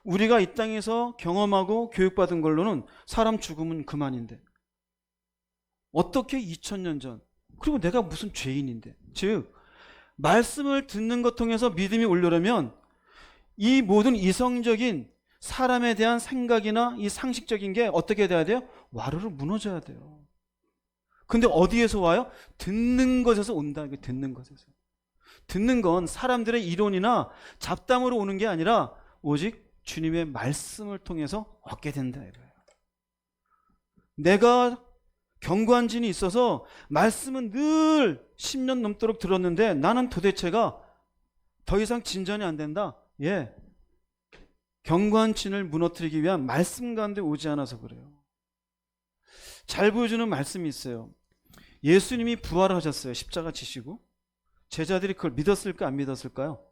우리가 이 땅에서 경험하고 교육받은 걸로는 사람 죽으면 그만인데 어떻게 2000년 전, 그리고 내가 무슨 죄인인데. 즉 말씀을 듣는 것 통해서 믿음이 오려면 이 모든 이성적인 사람에 대한 생각이나 이 상식적인 게 어떻게 돼야 돼요? 와르르 무너져야 돼요. 근데 어디에서 와요? 듣는 것에서 온다. 이게 듣는 것에서. 듣는 건 사람들의 이론이나 잡담으로 오는 게 아니라 오직 주님의 말씀을 통해서 얻게 된다 이거예요. 내가 견고한 진이 있어서 말씀은 늘 10년 넘도록 들었는데 나는 도대체가 더 이상 진전이 안 된다. 예. 견고한 진을 무너뜨리기 위한 말씀 가운데 오지 않아서 그래요. 잘 보여주는 말씀이 있어요. 예수님이 부활하셨어요. 십자가 지시고. 제자들이 그걸 믿었을까 안 믿었을까요?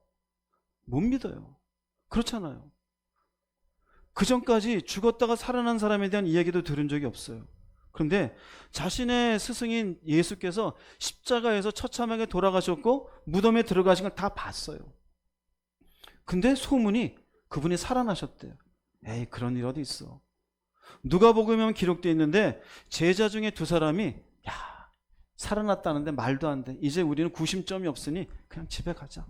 못 믿어요. 그렇잖아요. 그 전까지 죽었다가 살아난 사람에 대한 이야기도 들은 적이 없어요. 그런데 자신의 스승인 예수께서 십자가에서 처참하게 돌아가셨고 무덤에 들어가신 걸 다 봤어요. 근데 소문이 그분이 살아나셨대요. 에이, 그런 일 어디 있어. 누가복음에 기록되어 있는데 제자 중에 두 사람이 살아났다는데 말도 안 돼. 이제 우리는 구심점이 없으니 그냥 집에 가자.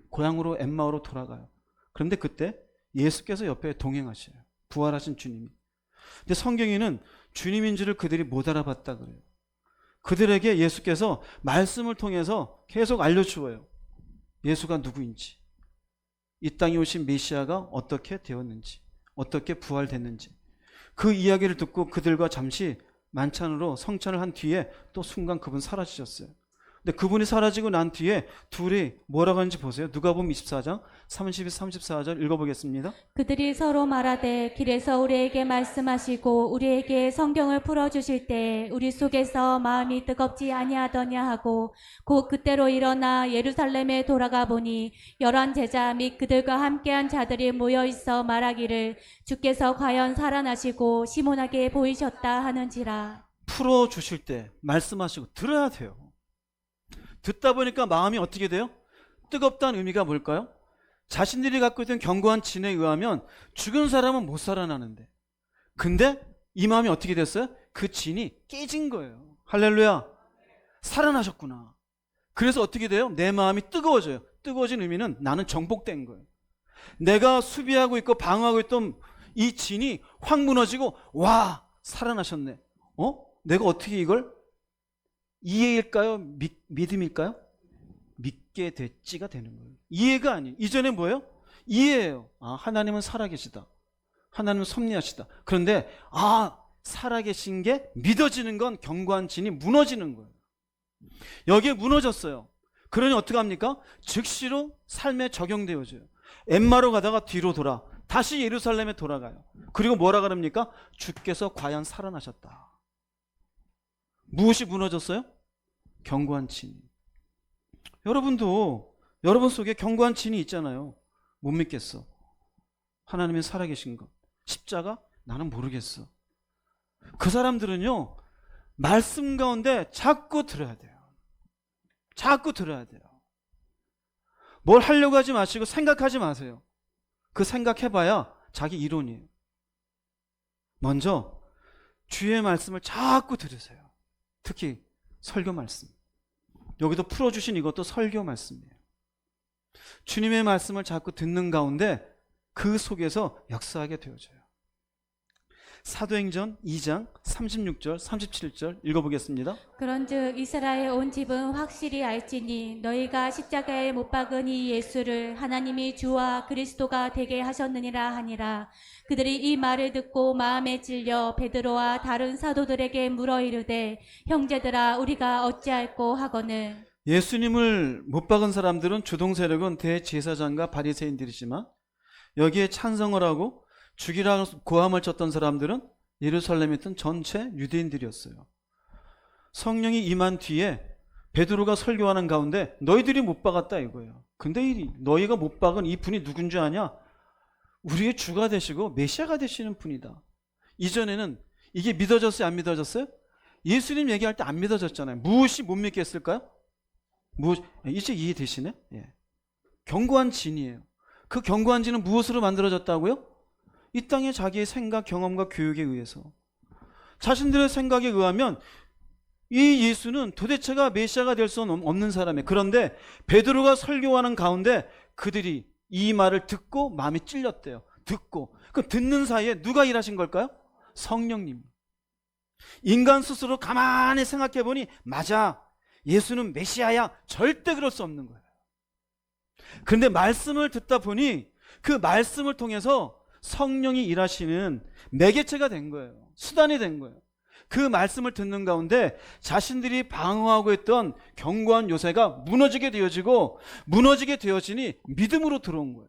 고향으로 엠마오로 돌아가요. 그런데 그때 예수께서 옆에 동행하셔요. 부활하신 주님이. 근데 성경에는 주님인 줄을 그들이 못 알아봤다 그래요. 그들에게 예수께서 말씀을 통해서 계속 알려주어요. 예수가 누구인지, 이 땅에 오신 메시아가 어떻게 되었는지, 어떻게 부활됐는지. 그 이야기를 듣고 그들과 잠시 만찬으로 성찬을 한 뒤에 또 순간 그분 사라지셨어요. 근데 그분이 사라지고 난 뒤에 둘이 뭐라고 하는지 보세요. 누가복음 24장 32, 34절 읽어보겠습니다. 그들이 서로 말하되 길에서 우리에게 말씀하시고 우리에게 성경을 풀어주실 때 우리 속에서 마음이 뜨겁지 아니하더냐 하고 곧 그때로 일어나 예루살렘에 돌아가 보니 11 제자 및 그들과 함께한 자들이 모여있어 말하기를 주께서 과연 살아나시고 시몬에게 보이셨다 하는지라. 풀어주실 때 말씀하시고 들어야 돼요. 듣다 보니까 마음이 어떻게 돼요? 뜨겁다는 의미가 뭘까요? 자신들이 갖고 있던 견고한 진에 의하면 죽은 사람은 못 살아나는데, 근데 이 마음이 어떻게 됐어요? 그 진이 깨진 거예요. 할렐루야. 살아나셨구나. 그래서 어떻게 돼요? 내 마음이 뜨거워져요. 뜨거워진 의미는 나는 정복된 거예요. 내가 수비하고 있고 방어하고 있던 이 진이 확 무너지고, 와, 살아나셨네. 내가 어떻게 이걸 이해일까요? 믿음일까요? 믿게 됐지가 되는 거예요. 이해가 아니에요. 이전에 뭐예요? 이해예요. 하나님은 살아계시다. 하나님은 섭리하시다. 그런데 살아계신 게 믿어지는 건 견고한 진이 무너지는 거예요. 여기에 무너졌어요. 그러니 어떻게 합니까? 즉시로 삶에 적용되어져요. 엠마로 가다가 뒤로 돌아 다시 예루살렘에 돌아가요. 그리고 뭐라 그럽니까? 주께서 과연 살아나셨다. 무엇이 무너졌어요? 견고한 진이. 여러분도 여러분 속에 견고한 진이 있잖아요. 못 믿겠어. 하나님이 살아계신 것. 십자가? 나는 모르겠어. 그 사람들은요, 말씀 가운데 자꾸 들어야 돼요. 자꾸 들어야 돼요. 뭘 하려고 하지 마시고 생각하지 마세요. 그 생각해봐야 자기 이론이에요. 먼저 주의 말씀을 자꾸 들으세요. 특히 설교 말씀. 여기도 풀어주신 이것도 설교 말씀이에요. 주님의 말씀을 자꾸 듣는 가운데 그 속에서 역사하게 되어져요. 사도행전 2장 36절 37절 읽어보겠습니다. 그런즉 이스라엘 온 집은 확실히 알지니 너희가 십자가에 못 박은 이 예수를 하나님이 주와 그리스도가 되게 하셨느니라 하니라. 그들이 이 말을 듣고 마음에 찔려 베드로와 다른 사도들에게 물어 이르되 형제들아 우리가 어찌할꼬 하거늘. 예수님을 못 박은 사람들은 주동 세력은 대제사장과 바리새인들이지만 여기에 찬성을 하고 죽이라고 고함을 쳤던 사람들은 예루살렘에 있던 전체 유대인들이었어요. 성령이 임한 뒤에 베드로가 설교하는 가운데 너희들이 못 박았다 이거예요. 근데 너희가 못 박은 이 분이 누군 줄 아냐? 우리의 주가 되시고 메시아가 되시는 분이다. 이전에는 이게 믿어졌어요? 안 믿어졌어요? 예수님 얘기할 때 안 믿어졌잖아요. 무엇이 못 믿겠을까요? 이제 이해되시네? 예. 견고한 진이에요. 그 견고한 진은 무엇으로 만들어졌다고요? 이 땅의 자기의 생각, 경험과 교육에 의해서. 자신들의 생각에 의하면 이 예수는 도대체가 메시아가 될 수 없는 사람이에요. 그런데 베드로가 설교하는 가운데 그들이 이 말을 듣고 마음이 찔렸대요. 듣고. 그럼 듣는 사이에 누가 일하신 걸까요? 성령님. 인간 스스로 가만히 생각해 보니 맞아. 예수는 메시아야. 절대 그럴 수 없는 거예요. 그런데 말씀을 듣다 보니 그 말씀을 통해서 성령이 일하시는 매개체가 된 거예요. 수단이 된 거예요. 그 말씀을 듣는 가운데 자신들이 방어하고 있던 견고한 요새가 무너지게 되어지고 무너지게 되어지니 믿음으로 들어온 거예요.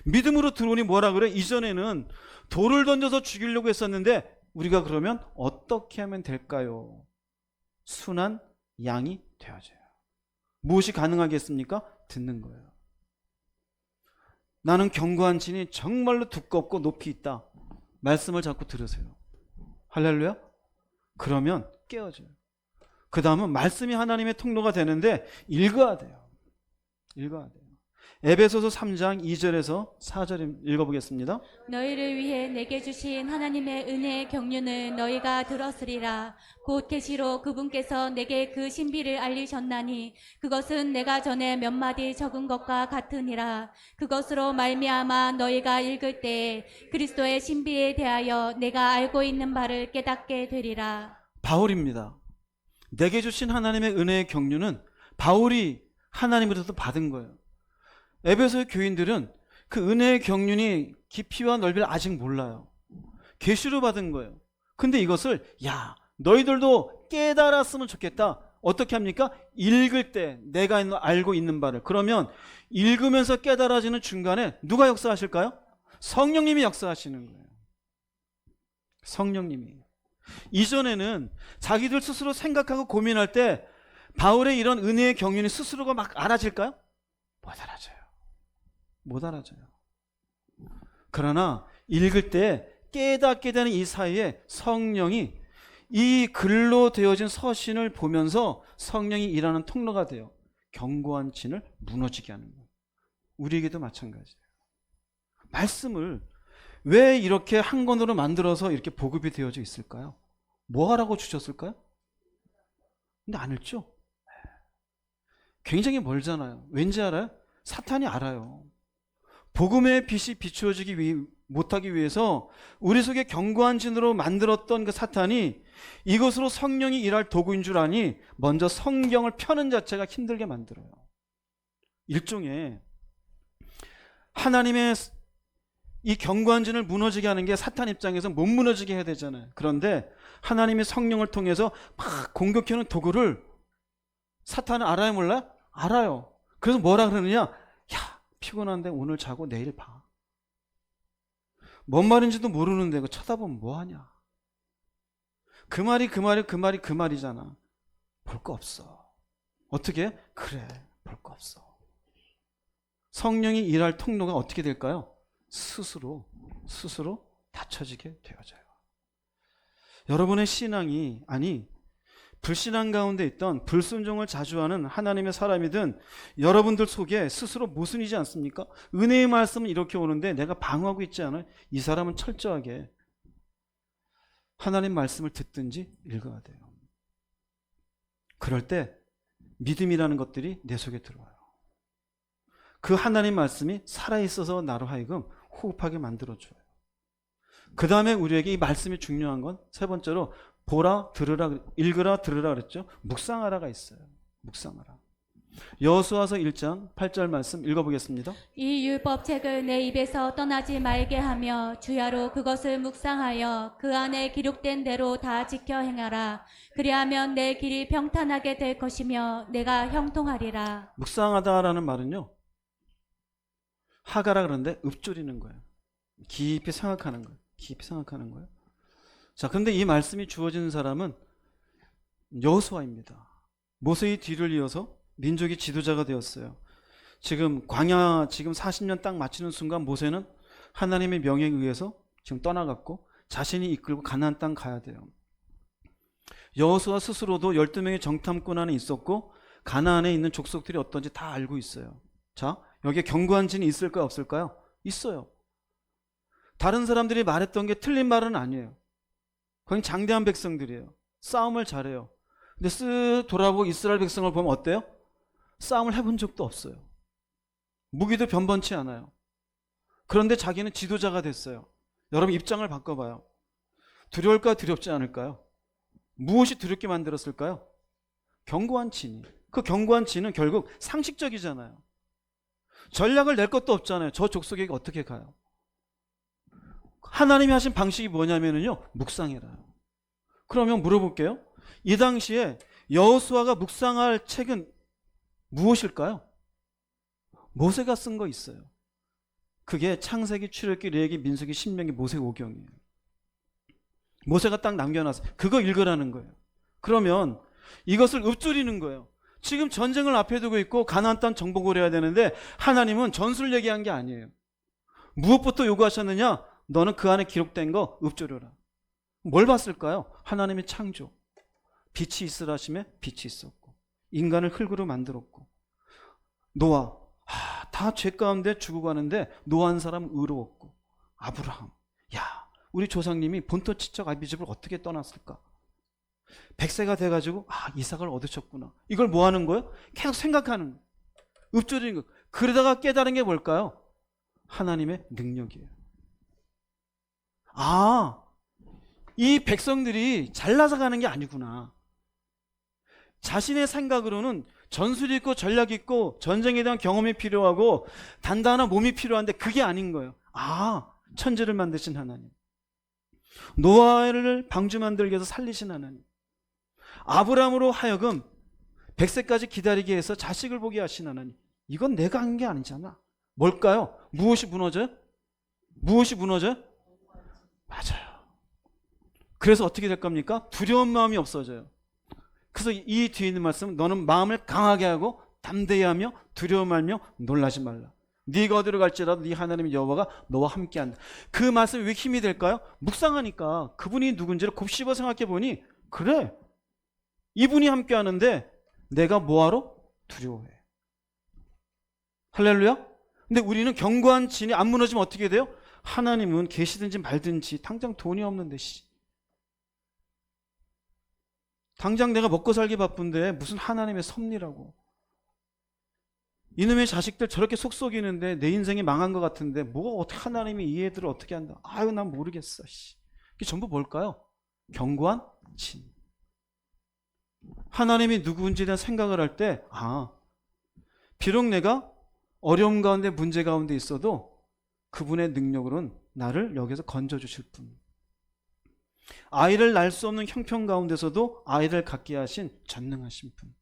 믿음으로 들어오니 뭐라 그래? 이전에는 돌을 던져서 죽이려고 했었는데 우리가 그러면 어떻게 하면 될까요? 순한 양이 되어져요. 무엇이 가능하겠습니까? 듣는 거예요. 나는 견고한 진이 정말로 두껍고 높이 있다. 말씀을 자꾸 들으세요. 할렐루야? 그러면 깨어져요. 그 다음은 말씀이 하나님의 통로가 되는데 읽어야 돼요. 읽어야 돼요. 에베소서 3장 2절에서 4절 읽어보겠습니다. 너희를 위해 내게 주신 하나님의 은혜의 경륜을 너희가 들었으리라. 곧 계시로 그분께서 내게 그 신비를 알리셨나니 그것은 내가 전에 몇 마디 적은 것과 같으니라. 그것으로 말미암아 너희가 읽을 때에 그리스도의 신비에 대하여 내가 알고 있는 바를 깨닫게 되리라. 바울입니다. 내게 주신 하나님의 은혜의 경륜은 바울이 하나님으로부터 받은 거예요. 에베소의 교인들은 그 은혜의 경륜이 깊이와 넓이를 아직 몰라요. 계시로 받은 거예요. 근데 이것을 너희들도 깨달았으면 좋겠다. 어떻게 합니까? 읽을 때 내가 알고 있는 바를. 그러면 읽으면서 깨달아지는 중간에 누가 역사하실까요? 성령님이 역사하시는 거예요. 성령님이. 이전에는 자기들 스스로 생각하고 고민할 때 바울의 이런 은혜의 경륜이 스스로가 막 알아질까요? 못 알아져요. 못 알아져요. 그러나 읽을 때 깨닫게 되는 이 사이에 성령이 이 글로 되어진 서신을 보면서 성령이 일하는 통로가 돼요. 견고한 진을 무너지게 하는 거예요. 우리에게도 마찬가지예요. 말씀을 왜 이렇게 한 권으로 만들어서 이렇게 보급이 되어져 있을까요? 뭐 하라고 주셨을까요? 근데 안 읽죠? 굉장히 멀잖아요. 왠지 알아요? 사탄이 알아요. 복음의 빛이 비추어지기 못하기 위해서 우리 속에 견고한 진으로 만들었던 그 사탄이 이것으로 성령이 일할 도구인 줄 아니 먼저 성경을 펴는 자체가 힘들게 만들어요. 일종의 하나님의 이 견고한 진을 무너지게 하는 게 사탄 입장에서 못 무너지게 해야 되잖아요. 그런데 하나님의 성령을 통해서 막 공격하는 도구를 사탄은 알아요, 몰라요? 알아요. 그래서 뭐라 그러느냐? 야, 피곤한데 오늘 자고 내일 봐. 뭔 말인지도 모르는데 그 쳐다보면 뭐하냐? 그 말이잖아. 볼 거 없어. 어떻게? 그래, 볼 거 없어. 성령이 일할 통로가 어떻게 될까요? 스스로 닫혀지게 되어져요. 여러분의 신앙이, 아니 불신앙 가운데 있던 불순종을 자주 하는 하나님의 사람이든 여러분들 속에 스스로 모순이지 않습니까? 은혜의 말씀은 이렇게 오는데 내가 방어하고 있지 않아요? 이 사람은 철저하게 하나님 말씀을 듣든지 읽어야 돼요. 그럴 때 믿음이라는 것들이 내 속에 들어와요. 그 하나님 말씀이 살아있어서 나로 하여금 호흡하게 만들어줘요. 그 다음에 우리에게 이 말씀이 중요한 건 세 번째로 보라, 들으라, 읽으라, 들으라 그랬죠. 묵상하라가 있어요. 묵상하라. 여호수아서 1장 8절 말씀 읽어보겠습니다. 이 율법책을 내 입에서 떠나지 말게 하며 주야로 그것을 묵상하여 그 안에 기록된 대로 다 지켜 행하라. 그리하면 내 길이 평탄하게 될 것이며 내가 형통하리라. 묵상하다라는 말은요, 하가라 그러는데 읊조리는 거예요. 깊이 생각하는 거예요. 깊이 생각하는 거예요. 자, 근데 이 말씀이 주어지는 사람은 여호수아입니다. 모세의 뒤를 이어서 민족의 지도자가 되었어요. 지금 광야 40년 딱 마치는 순간 모세는 하나님의 명령에 의해서 지금 떠나갔고 자신이 이끌고 가나안 땅 가야 돼요. 여호수아 스스로도 12명의 정탐꾼 안에 있었고 가나안에 있는 족속들이 어떤지 다 알고 있어요. 자, 여기에 견고한 진이 있을까요, 없을까요? 있어요. 다른 사람들이 말했던 게 틀린 말은 아니에요. 거긴 장대한 백성들이에요. 싸움을 잘해요. 근데 쓱 돌아보고 이스라엘 백성을 보면 어때요? 싸움을 해본 적도 없어요. 무기도 변변치 않아요. 그런데 자기는 지도자가 됐어요. 여러분 입장을 바꿔봐요. 두려울까 두렵지 않을까요? 무엇이 두렵게 만들었을까요? 견고한 진이. 그 견고한 진은 결국 상식적이잖아요. 전략을 낼 것도 없잖아요. 저 족속에게 어떻게 가요? 하나님이 하신 방식이 뭐냐면요, 묵상해라. 그러면 물어볼게요. 이 당시에 여호수아가 묵상할 책은 무엇일까요? 모세가 쓴 거 있어요. 그게 창세기, 출애굽기, 레위기, 민수기, 신명기, 모세오경이에요. 모세가 딱 남겨놨어요. 그거 읽으라는 거예요. 그러면 이것을 읊조리는 거예요. 지금 전쟁을 앞에 두고 있고 가나안 땅 정복을 해야 되는데 하나님은 전술 얘기한 게 아니에요. 무엇부터 요구하셨느냐? 너는 그 안에 기록된 거 읊조려라. 뭘 봤을까요? 하나님의 창조. 빛이 있으라 하심에 빛이 있었고 인간을 흙으로 만들었고 노아, 다 죄 가운데 죽어가는데 노아 한 사람 의로웠고 아브라함, 야, 우리 조상님이 본토지척 아비집을 어떻게 떠났을까? 100세가 돼가지고 이삭을 얻으셨구나. 이걸 뭐 하는 거예요? 계속 생각하는 거예요. 읊조리는 거. 그러다가 깨달은 게 뭘까요? 하나님의 능력이에요. 이 백성들이 잘나서 가는 게 아니구나. 자신의 생각으로는 전술이 있고 전략이 있고 전쟁에 대한 경험이 필요하고 단단한 몸이 필요한데 그게 아닌 거예요. 천지를 만드신 하나님, 노아를 방주 만들기 위해서 살리신 하나님, 아브라함으로 하여금 100세까지 기다리게 해서 자식을 보게 하신 하나님, 이건 내가 한 게 아니잖아. 뭘까요? 무엇이 무너져요? 무엇이 무너져요? 맞아요. 그래서 어떻게 될 겁니까? 두려운 마음이 없어져요. 그래서 이 뒤에 있는 말씀, 너는 마음을 강하게 하고 담대히 하며 두려워 말며 놀라지 말라. 네가 어디로 갈지라도 네 하나님 여호와가 너와 함께한다. 그 말씀이 왜 힘이 될까요? 묵상하니까 그분이 누군지를 곱씹어 생각해 보니, 그래, 이분이 함께하는데 내가 뭐하러? 두려워해. 할렐루야. 근데 우리는 견고한 진이 안 무너지면 어떻게 돼요? 하나님은 계시든지 말든지 당장 돈이 없는데 당장 내가 먹고 살기 바쁜데 무슨 하나님의 섭리라고. 이놈의 자식들 저렇게 속썩이는데 내 인생이 망한 것 같은데 뭐 어떻게 하나님이 이 애들을 어떻게 한다. 아유 난 모르겠어. 이게 전부 뭘까요? 견고한 진. 하나님이 누구인지에 대한 생각을 할 때 비록 내가 어려움 가운데 문제 가운데 있어도 그분의 능력으로는 나를 여기서 건져주실 분. 아이를 낳을 수 없는 형편 가운데서도 아이를 갖게 하신 전능하신 분.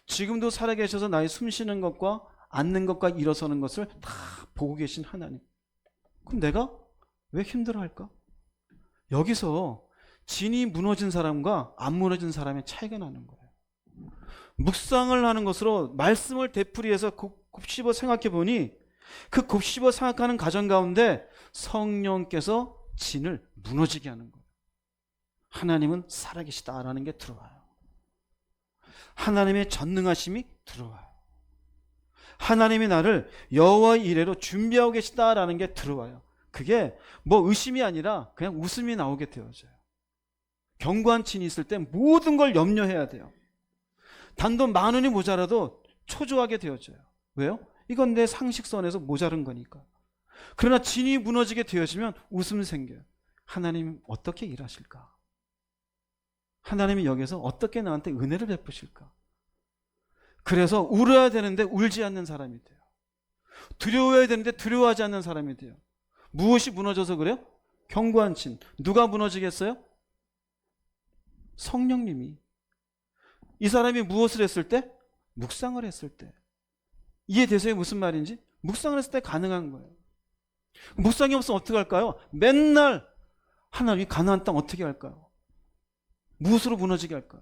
지금도 살아계셔서 나의 숨쉬는 것과 앉는 것과 일어서는 것을 다 보고 계신 하나님. 그럼 내가 왜 힘들어할까? 여기서 진이 무너진 사람과 안 무너진 사람의 차이가 나는 거예요. 묵상을 하는 것으로 말씀을 되풀이해서 곱씹어 생각해 보니 그 곱씹어 생각하는 과정 가운데 성령께서 진을 무너지게 하는 거예요. 하나님은 살아계시다라는 게 들어와요. 하나님의 전능하심이 들어와요. 하나님이 나를 여호와의 이레로 준비하고 계시다라는 게 들어와요. 그게 뭐 의심이 아니라 그냥 웃음이 나오게 되어져요. 견고한 진이 있을 때 모든 걸 염려해야 돼요. 단돈 10,000원이 모자라도 초조하게 되어져요. 왜요? 이건 내 상식선에서 모자른 거니까. 그러나 진이 무너지게 되어지면 웃음 생겨요. 하나님 어떻게 일하실까? 하나님이 여기서 어떻게 나한테 은혜를 베푸실까? 그래서 울어야 되는데 울지 않는 사람이 돼요. 두려워해야 되는데 두려워하지 않는 사람이 돼요. 무엇이 무너져서 그래요? 견고한 진. 누가 무너지겠어요? 성령님이. 이 사람이 무엇을 했을 때? 묵상을 했을 때. 이해되세요? 무슨 말인지? 묵상을 했을 때 가능한 거예요. 묵상이 없으면 어떻게 할까요? 맨날 하나님이 가나안 땅 어떻게 할까요? 무엇으로 무너지게 할까요?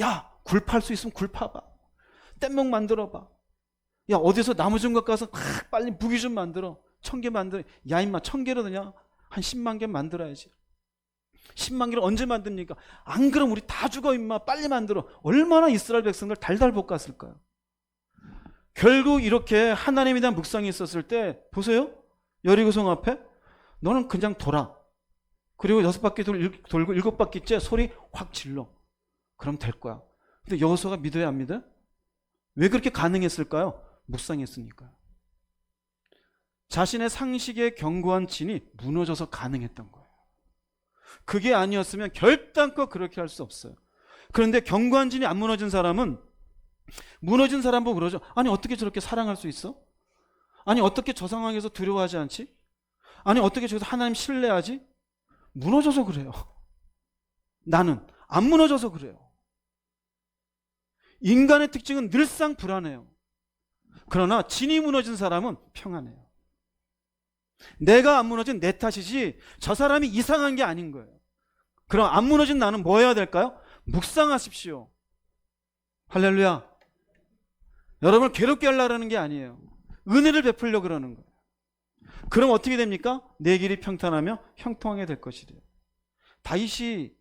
야, 굴 팔 수 있으면 굴 파봐. 뗏목 만들어봐. 야, 어디서 나무 좀 갖고 가서 빨리 무기 좀 만들어. 1,000개 만들어. 야, 임마 1,000개로 그냥 한 10만 개 만들어야지. 10만 개를 언제 만듭니까? 안 그럼 우리 다 죽어 임마. 빨리 만들어. 얼마나 이스라엘 백성들 달달 볶았을까요? 결국 이렇게 하나님에 대한 묵상이 있었을 때 보세요. 여리고성 앞에 너는 그냥 돌아. 그리고 6바퀴 돌고 7바퀴째 소리 확 질러. 그럼 될 거야. 근데 여호수아가 믿어야 안 믿어요? 왜 그렇게 가능했을까요? 묵상했으니까요. 자신의 상식에 견고한 진이 무너져서 가능했던 거예요. 그게 아니었으면 결단코 그렇게 할 수 없어요. 그런데 견고한 진이 안 무너진 사람은 무너진 사람 보고 그러죠. 아니 어떻게 저렇게 사랑할 수 있어? 아니 어떻게 저 상황에서 두려워하지 않지? 아니 어떻게 저기서 하나님 신뢰하지? 무너져서 그래요. 나는 안 무너져서 그래요. 인간의 특징은 늘상 불안해요. 그러나 진이 무너진 사람은 평안해요. 내가 안 무너진 내 탓이지 저 사람이 이상한 게 아닌 거예요. 그럼 안 무너진 나는 뭐 해야 될까요? 묵상하십시오. 할렐루야. 여러분을 괴롭게 하려는 게 아니에요. 은혜를 베풀려고 그러는 거예요. 그럼 어떻게 됩니까? 내 길이 평탄하며 형통하게 될 것이래요. 다윗이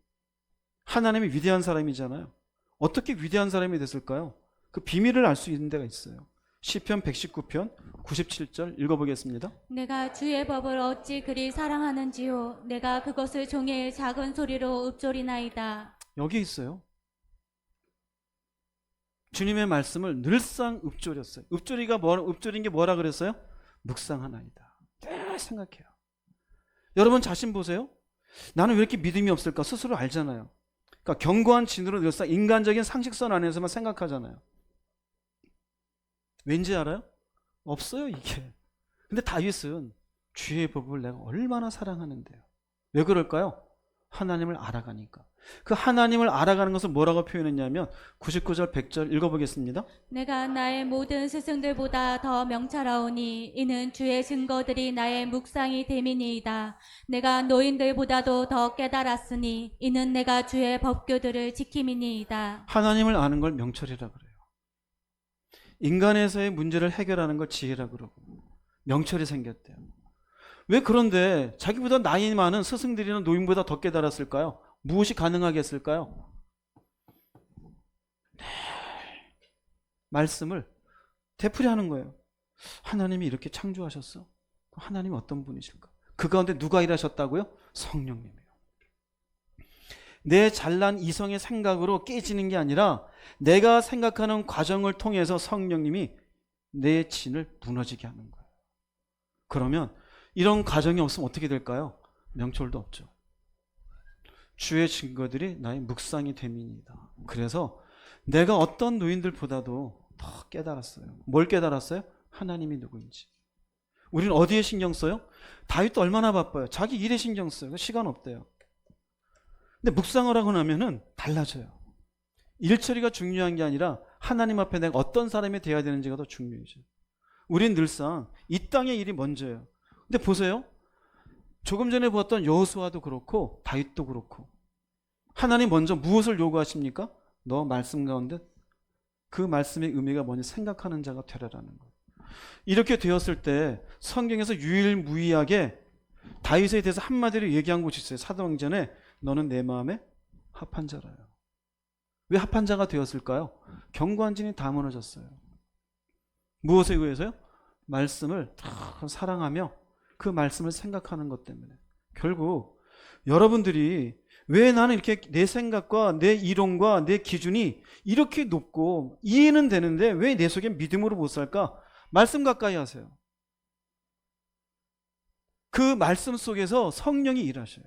하나님이 위대한 사람이잖아요. 어떻게 위대한 사람이 됐을까요? 그 비밀을 알 수 있는 데가 있어요. 시편 119편 97절 읽어보겠습니다. 내가 주의 법을 어찌 그리 사랑하는지요. 내가 그것을 종일 작은 소리로 읊조리나이다. 여기 있어요. 주님의 말씀을 늘상 읊조렸어요. 읊조린 게 뭐라 그랬어요? 묵상하나이다. 늘 생각해요. 여러분 자신 보세요. 나는 왜 이렇게 믿음이 없을까? 스스로 알잖아요. 그러니까 견고한 진으로 늘상 인간적인 상식선 안에서만 생각하잖아요. 왠지 알아요? 없어요 이게. 근데 다윗은 주의 법을 내가 얼마나 사랑하는데요. 왜 그럴까요? 하나님을 알아가니까. 그 하나님을 알아가는 것을 뭐라고 표현했냐면 99절 100절 읽어보겠습니다. 내가 나의 모든 스승들보다 더 명철하오니 이는 주의 증거들이 나의 묵상이 됨이니이다. 내가 노인들보다도 더 깨달았으니 이는 내가 주의 법규들을 지킴이니이다. 하나님을 아는 걸 명철이라 그래요. 인간에서의 문제를 해결하는 걸 지혜라 그러고 명철이 생겼대요. 왜 그런데 자기보다 나이 많은 스승들이나 노인보다 더 깨달았을까요? 무엇이 가능하겠을까요? 네. 말씀을 되풀이하는 거예요. 하나님이 이렇게 창조하셨어? 하나님이 어떤 분이실까? 그 가운데 누가 일하셨다고요? 성령님이요. 내 잘난 이성의 생각으로 깨지는 게 아니라 내가 생각하는 과정을 통해서 성령님이 내 진을 무너지게 하는 거예요. 그러면 이런 과정이 없으면 어떻게 될까요? 명철도 없죠. 주의 증거들이 나의 묵상이 됨이니이다. 그래서 내가 어떤 노인들보다도 더 깨달았어요. 뭘 깨달았어요? 하나님이 누구인지. 우리는 어디에 신경 써요? 다윗도 얼마나 바빠요. 자기 일에 신경 써요. 시간 없대요. 근데 묵상을 하고 나면은 달라져요. 일처리가 중요한 게 아니라 하나님 앞에 내가 어떤 사람이 되어야 되는지가 더 중요해져. 우린 늘상 이 땅의 일이 먼저예요. 근데 보세요. 조금 전에 보았던 여호수아도 그렇고 다윗도 그렇고 하나님 먼저 무엇을 요구하십니까? 너 말씀 가운데 그 말씀의 의미가 뭔지 생각하는 자가 되라라는 거예요. 이렇게 되었을 때 성경에서 유일무이하게 다윗에 대해서 한마디로 얘기한 곳이 있어요. 사도행전에 너는 내 마음에 합한 자라요. 왜 합한 자가 되었을까요? 견고한 진이 다 무너졌어요. 무엇에 의해서요? 말씀을 다 사랑하며 그 말씀을 생각하는 것 때문에. 결국 여러분들이 왜 나는 이렇게 내 생각과 내 이론과 내 기준이 이렇게 높고 이해는 되는데 왜 내 속에 믿음으로 못 살까? 말씀 가까이 하세요. 그 말씀 속에서 성령이 일하셔요.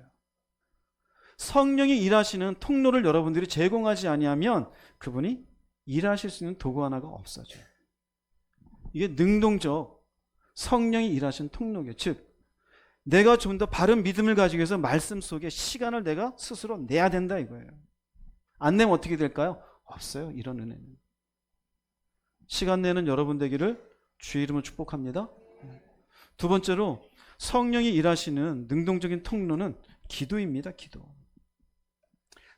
성령이 일하시는 통로를 여러분들이 제공하지 아니하면 그분이 일하실 수 있는 도구 하나가 없어져요. 이게 능동적 성령이 일하시는 통로예요. 즉 내가 좀 더 바른 믿음을 가지기 위해서 말씀 속에 시간을 내가 스스로 내야 된다 이거예요. 안 내면 어떻게 될까요? 없어요. 이런 은혜는. 시간 내는 여러분 되기를 주의 이름으로 축복합니다. 두 번째로 성령이 일하시는 능동적인 통로는 기도입니다. 기도.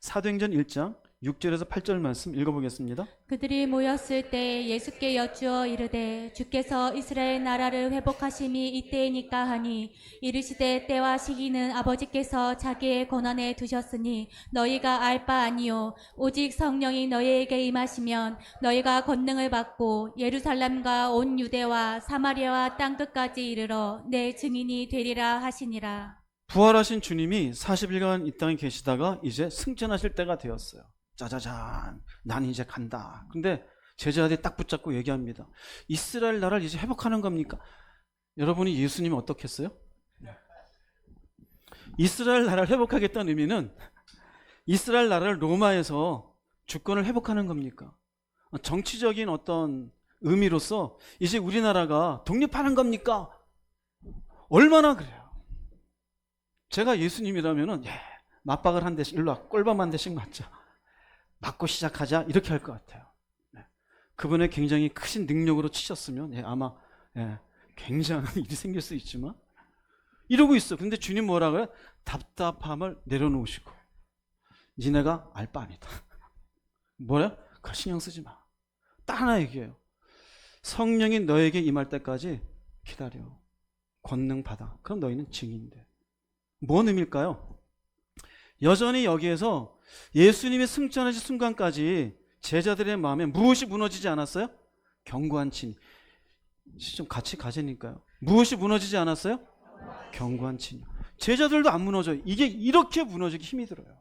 사도행전 1장 6절에서 8절 말씀 읽어보겠습니다. 그들이 모였을 때 예수께 여쭈어 이르되 주께서 이스라엘 나라를 회복하심이 이때이니까 하니 이르시되 때와 시기는 아버지께서 자기의 권한에 두셨으니 너희가 알 바 아니요 오직 성령이 너희에게 임하시면 너희가 권능을 받고 예루살렘과 온 유대와 사마리아와 땅끝까지 이르러 내 증인이 되리라 하시니라. 부활하신 주님이 40일간 이 땅에 계시다가 이제 승천하실 때가 되었어요. 짜자잔, 난 이제 간다. 근데 제자들이 딱 붙잡고 얘기합니다. 이스라엘 나라를 이제 회복하는 겁니까? 여러분이 예수님이 어떻게 했어요? 이스라엘 나라를 회복하겠다는 의미는 이스라엘 나라를 로마에서 주권을 회복하는 겁니까? 정치적인 어떤 의미로서 이제 우리나라가 독립하는 겁니까? 얼마나 그래요? 제가 예수님이라면은 맞박을 한 대씩 일로 와 꼴밤 한 대씩 맞자. 맞고 시작하자 이렇게 할 것 같아요. 그분의 굉장히 크신 능력으로 치셨으면 아마 굉장한 일이 생길 수 있지만 이러고 있어. 근데 주님 뭐라 그래? 답답함을 내려놓으시고 니네가 알 바 아니다. 뭐래? 그걸 신경 쓰지 마. 딱 하나 얘기해요. 성령이 너에게 임할 때까지 기다려. 권능 받아. 그럼 너희는 증인이 돼. 뭔 의미일까요? 여전히 여기에서 예수님이 승천하신 순간까지 제자들의 마음에 무엇이 무너지지 않았어요? 견고한 진. 좀 같이 가자니까요. 무엇이 무너지지 않았어요? 견고한 진. 제자들도 안 무너져요. 이게 이렇게 무너지기 힘이 들어요.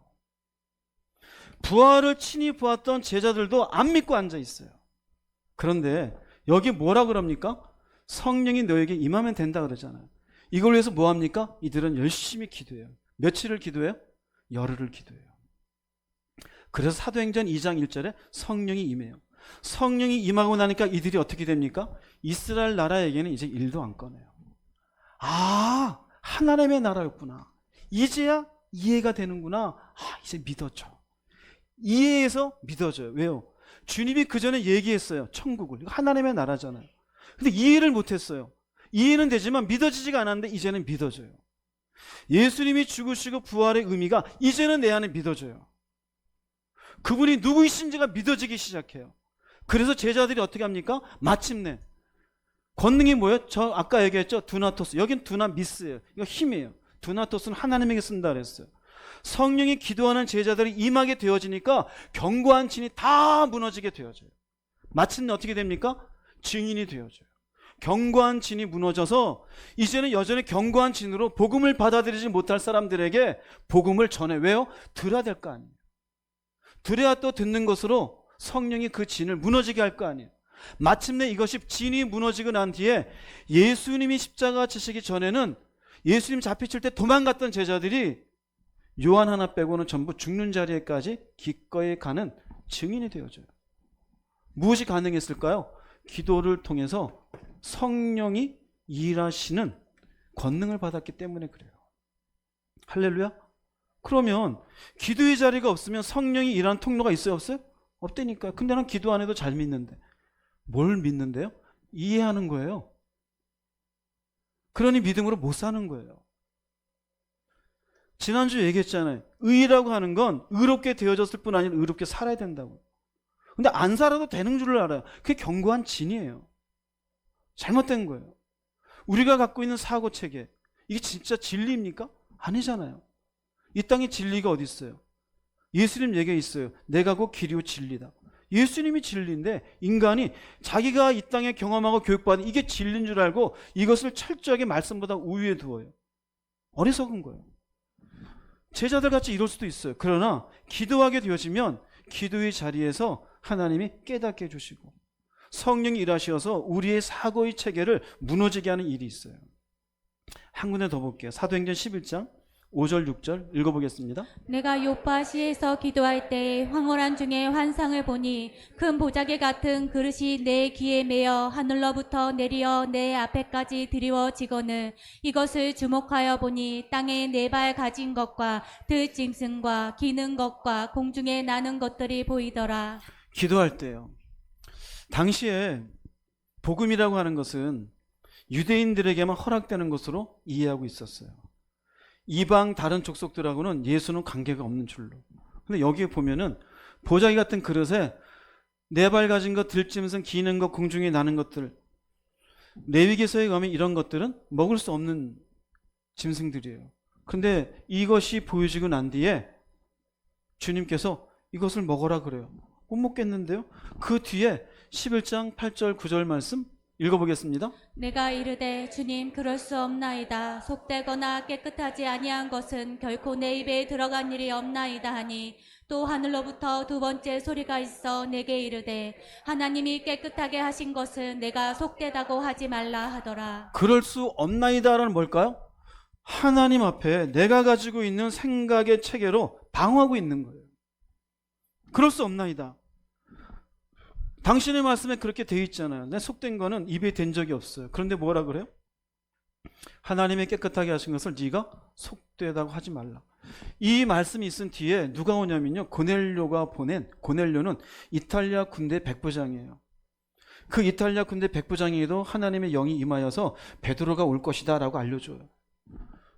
부활을 친히 보았던 제자들도 안 믿고 앉아 있어요. 그런데 여기 뭐라 그럽니까? 성령이 너에게 임하면 된다 그러잖아요. 이걸 위해서 뭐 합니까? 이들은 열심히 기도해요. 며칠을 기도해요? 열흘을 기도해요. 그래서 사도행전 2장 1절에 성령이 임해요. 성령이 임하고 나니까 이들이 어떻게 됩니까? 이스라엘 나라에게는 이제 일도 안 꺼내요. 아, 하나님의 나라였구나. 이제야 이해가 되는구나. 아, 이제 믿어져. 이해해서 믿어져요. 왜요? 주님이 그 전에 얘기했어요. 천국을. 하나님의 나라잖아요. 근데 이해를 못했어요. 이해는 되지만 믿어지지가 않았는데 이제는 믿어져요. 예수님이 죽으시고 부활의 의미가 이제는 내 안에 믿어져요. 그분이 누구이신지가 믿어지기 시작해요. 그래서 제자들이 어떻게 합니까? 마침내 권능이 뭐예요? 저 아까 얘기했죠? 두나토스. 여긴 두나미스예요. 이거 힘이에요. 두나토스는 하나님에게 쓴다 그랬어요. 성령이 기도하는 제자들이 임하게 되어지니까 견고한 진이 다 무너지게 되어져요. 마침내 어떻게 됩니까? 증인이 되어져요. 견고한 진이 무너져서 이제는 여전히 견고한 진으로 복음을 받아들이지 못할 사람들에게 복음을 전해. 왜요? 들어야 될 거 아니에요. 들어야 또 듣는 것으로 성령이 그 진을 무너지게 할 거 아니에요. 마침내 이것이 진이 무너지고 난 뒤에 예수님이 십자가 지시기 전에는 예수님 잡히칠 때 도망갔던 제자들이 요한 하나 빼고는 전부 죽는 자리에까지 기꺼이 가는 증인이 되어져요. 무엇이 가능했을까요? 기도를 통해서 성령이 일하시는 권능을 받았기 때문에 그래요. 할렐루야. 그러면 기도의 자리가 없으면 성령이 일하는 통로가 있어요, 없어요? 없다니까요. 근데 난 기도 안 해도 잘 믿는데. 뭘 믿는데요? 이해하는 거예요. 그러니 믿음으로 못 사는 거예요. 지난주 얘기했잖아요. 의라고 하는 건 의롭게 되어졌을 뿐 아니라 의롭게 살아야 된다고. 근데 안 살아도 되는 줄을 알아요. 그게 견고한 진이에요. 잘못된 거예요. 우리가 갖고 있는 사고체계, 이게 진짜 진리입니까? 아니잖아요. 이 땅에 진리가 어디 있어요? 예수님 얘기에 있어요. 내가 곧 길이요 진리다. 예수님이 진리인데 인간이 자기가 이 땅에 경험하고 교육받은 이게 진리인 줄 알고 이것을 철저하게 말씀보다 우위에 두어요. 어리석은 거예요. 제자들 같이 이럴 수도 있어요. 그러나 기도하게 되어지면 기도의 자리에서 하나님이 깨닫게 해주시고 성령이 일하셔서 우리의 사고의 체계를 무너지게 하는 일이 있어요. 한 군데 더 볼게요. 사도행전 11장 5절 6절 읽어보겠습니다. 내가 요파시에서 기도할 때 황홀한 중에 환상을 보니 큰 보자기 같은 그릇이 내 귀에 매어 하늘로부터 내려 내 앞에까지 드리워지거늘 이것을 주목하여 보니 땅에 네 발 가진 것과 들짐승과 기는 것과 공중에 나는 것들이 보이더라. 기도할 때요. 당시에 복음이라고 하는 것은 유대인들에게만 허락되는 것으로 이해하고 있었어요. 이방 다른 족속들하고는 예수는 관계가 없는 줄로. 근데 여기에 보면은 보자기 같은 그릇에 네 발 가진 것, 들짐승, 기는 것, 공중에 나는 것들, 레위기서에 가면 이런 것들은 먹을 수 없는 짐승들이에요. 그런데 이것이 보여지고 난 뒤에 주님께서 이것을 먹어라 그래요. 못 먹겠는데요? 그 뒤에 11장 8절 9절 말씀 읽어보겠습니다. 내가 이르되 주님 그럴 수 없나이다. 속되거나 깨끗하지 아니한 것은 결코 내 입에 들어간 일이 없나이다 하니 또 하늘로부터 두 번째 소리가 있어 내게 이르되 하나님이 깨끗하게 하신 것은 내가 속되다고 하지 말라 하더라. 그럴 수 없나이다라는 뭘까요? 하나님 앞에 내가 가지고 있는 생각의 체계로 방어하고 있는 거예요. 그럴 수 없나이다. 당신의 말씀에 그렇게 되어 있잖아요. 내 속된 거는 입에 댄 적이 없어요. 그런데 뭐라 그래요? 하나님이 깨끗하게 하신 것을 네가 속되다고 하지 말라. 이 말씀이 있은 뒤에 누가 오냐면요. 고넬료가 보낸, 고넬료는 이탈리아 군대 백부장이에요. 그 이탈리아 군대 백부장에게도 하나님의 영이 임하여서 베드로가 올 것이다 라고 알려줘요.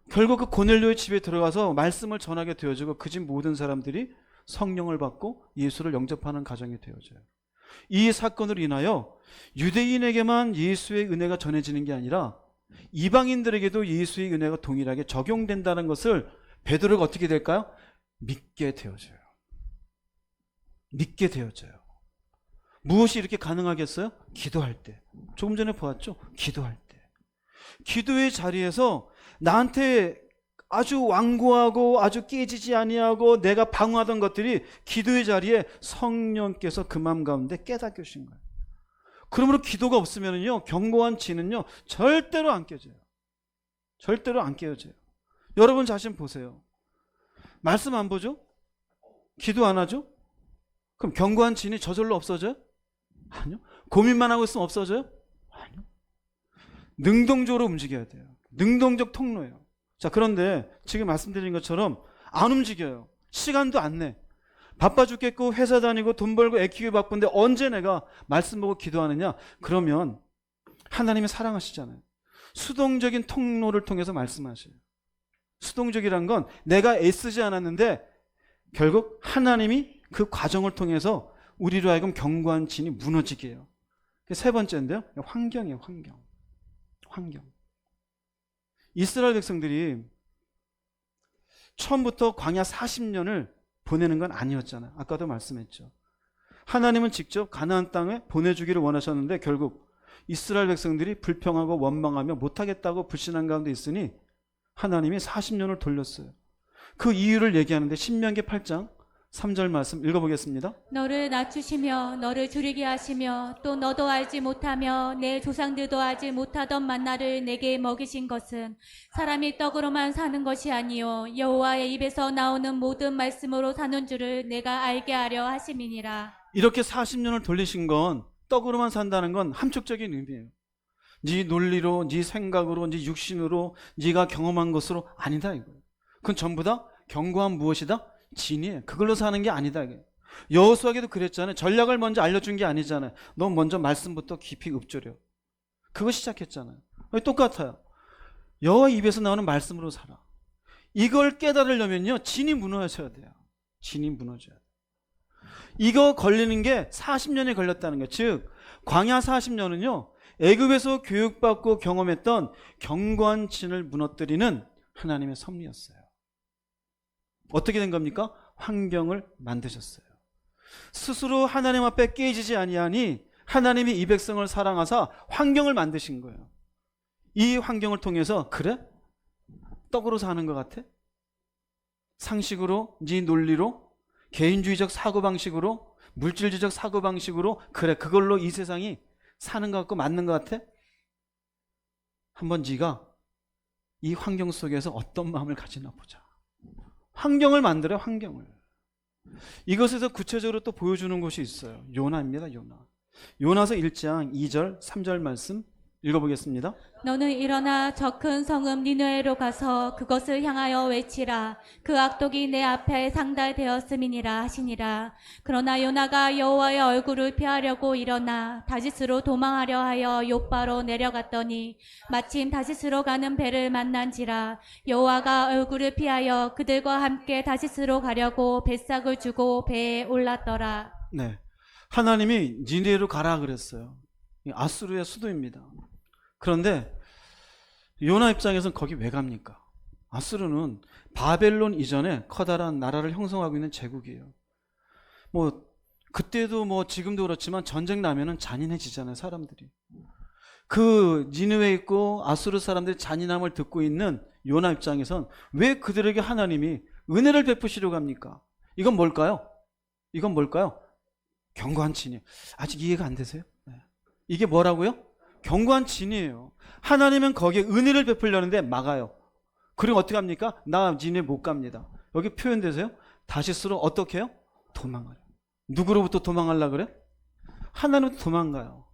결국 그 고넬료의 집에 들어가서 말씀을 전하게 되어지고 그 집 모든 사람들이 성령을 받고 예수를 영접하는 가정이 되어져요. 이 사건으로 인하여 유대인에게만 예수의 은혜가 전해지는 게 아니라 이방인들에게도 예수의 은혜가 동일하게 적용된다는 것을 베드로가 어떻게 될까요? 믿게 되어져요. 믿게 되어져요. 무엇이 이렇게 가능하겠어요? 기도할 때. 조금 전에 보았죠? 기도할 때. 기도의 자리에서 나한테 아주 완고하고 아주 깨지지 아니하고 내가 방어하던 것들이 기도의 자리에 성령께서 그 마음 가운데 깨닫게 하신 거예요. 그러므로 기도가 없으면요 견고한 진은요 절대로 안 깨져요. 절대로 안 깨어져요. 여러분 자신 보세요. 말씀 안 보죠? 기도 안 하죠? 그럼 견고한 진이 저절로 없어져요? 아니요. 고민만 하고 있으면 없어져요? 아니요. 능동적으로 움직여야 돼요. 능동적 통로예요. 자, 그런데 지금 말씀드린 것처럼 안 움직여요. 시간도 안 내. 바빠 죽겠고 회사 다니고 돈 벌고 애 키우고 바쁜데 언제 내가 말씀 보고 기도하느냐? 그러면 하나님이 사랑하시잖아요. 수동적인 통로를 통해서 말씀하셔요. 수동적이란 건 내가 애쓰지 않았는데 결국 하나님이 그 과정을 통해서 우리로 하여금 견고한 진이 무너지게 해요. 세 번째인데요. 환경이에요. 환경. 이스라엘 백성들이 처음부터 광야 40년을 보내는 건 아니었잖아요. 아까도 말씀했죠. 하나님은 직접 가나안 땅에 보내주기를 원하셨는데 결국 이스라엘 백성들이 불평하고 원망하며 못하겠다고 불신한 가운데 있으니 하나님이 40년을 돌렸어요. 그 이유를 얘기하는데 신명기 8장 3절 말씀 읽어보겠습니다. 너를 낮추시며 너를 줄이게 하시며 또 너도 알지 못하며 내 조상들도 알지 못하던 만나를 내게 먹이신 것은 사람이 떡으로만 사는 것이 아니요 여호와의 입에서 나오는 모든 말씀으로 사는 줄을 내가 알게 하려 하심이니라. 이렇게 40년을 돌리신 건 떡으로만 산다는 건 함축적인 의미예요. 네 논리로, 네 생각으로, 네 육신으로, 네가 경험한 것으로 아니다 이거예요. 그건 전부 다 견고한 무엇이다? 진이에요. 그걸로 사는 게 아니다 이거예요. 여호수아에게도 그랬잖아요. 전략을 먼저 알려준 게 아니잖아요. 너 먼저 말씀부터 깊이 읊조려. 그거 시작했잖아요. 똑같아요. 여호와 입에서 나오는 말씀으로 살아. 이걸 깨달으려면요, 진이 무너져야 돼요. 진이 무너져야 돼요. 이거 걸리는 게 40년이 걸렸다는 거예요. 즉 광야 40년은요 애굽에서 교육받고 경험했던 견고한 진을 무너뜨리는 하나님의 섭리였어요. 어떻게 된 겁니까? 환경을 만드셨어요. 스스로 하나님 앞에 깨지지 아니하니 하나님이 이 백성을 사랑하사 환경을 만드신 거예요. 이 환경을 통해서 그래? 떡으로 사는 것 같아? 상식으로, 네 논리로, 개인주의적 사고방식으로, 물질주의적 사고방식으로 그래 그걸로 이 세상이 사는 것 같고 맞는 것 같아? 한번 네가 이 환경 속에서 어떤 마음을 가지나 보자. 환경을 만들어요. 환경을. 이것에서 구체적으로 또 보여주는 것이 있어요. 요나입니다. 요나. 요나서 1장 2절 3절 말씀 읽어보겠습니다. 너는 일어나 저 큰 성읍 니느웨로 가서 그것을 향하여 외치라. 그 악독이 내 앞에 상달되었음이니라 하시니라. 그러나 요나가 여호와의 얼굴을 피하려고 일어나 다시스로 도망하려 하여 욥바로 내려갔더니 마침 다시스로 가는 배를 만난지라. 여호와가 얼굴을 피하여 그들과 함께 다시스로 가려고 뱃삭을 주고 배에 올랐더라. 네, 하나님이 니느웨로 가라 그랬어요. 아수르의 수도입니다. 그런데 요나 입장에서는 거기 왜 갑니까? 아수르는 바벨론 이전에 커다란 나라를 형성하고 있는 제국이에요. 뭐 그때도 뭐 지금도 그렇지만 전쟁 나면은 잔인해지잖아요, 사람들이. 그 니느웨에 있고 아수르 사람들이 잔인함을 듣고 있는 요나 입장에선 왜 그들에게 하나님이 은혜를 베푸시려고 합니까? 이건 뭘까요? 이건 뭘까요? 견고한 진이. 아직 이해가 안 되세요? 네. 이게 뭐라고요? 견고한 진이에요. 하나님은 거기에 은혜를 베풀려는데 막아요. 그리고 어떻게 합니까? 나 니네 못 갑니다. 여기 표현되세요? 다시스로 어떻게 해요? 도망가요. 누구로부터 도망가려고 그래? 하나님부터 도망가요.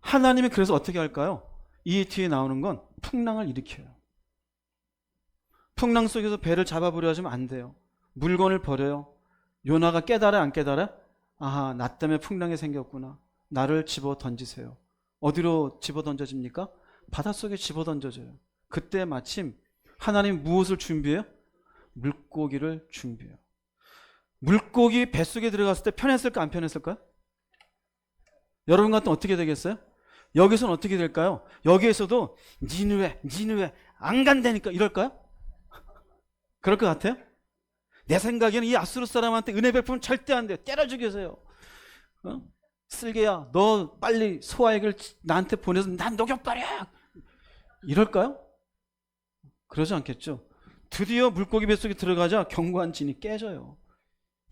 하나님이 그래서 어떻게 할까요? 이 뒤에 나오는 건 풍랑을 일으켜요. 풍랑 속에서 배를 잡아보려 하시면 안 돼요. 물건을 버려요. 요나가 깨달아 안 깨달아? 아하, 나 때문에 풍랑이 생겼구나. 나를 집어 던지세요. 어디로 집어 던져집니까? 바닷속에 집어 던져져요. 그때 마침 하나님 무엇을 준비해요? 물고기를 준비해요. 물고기 뱃속에 들어갔을 때 편했을까 안 편했을까요? 여러분 같으면 어떻게 되겠어요? 여기서는 어떻게 될까요? 여기에서도 니느웨 안 간다니까 이럴까요? 그럴 것 같아요? 내 생각에는 이 아수르 사람한테 은혜 베푸면 절대 안 돼. 때려 죽여서요. 쓸개야, 너 빨리 소아액을 나한테 보내서 난 녹여버려. 이럴까요? 그러지 않겠죠. 드디어 물고기 뱃속에 들어가자 견고한 진이 깨져요.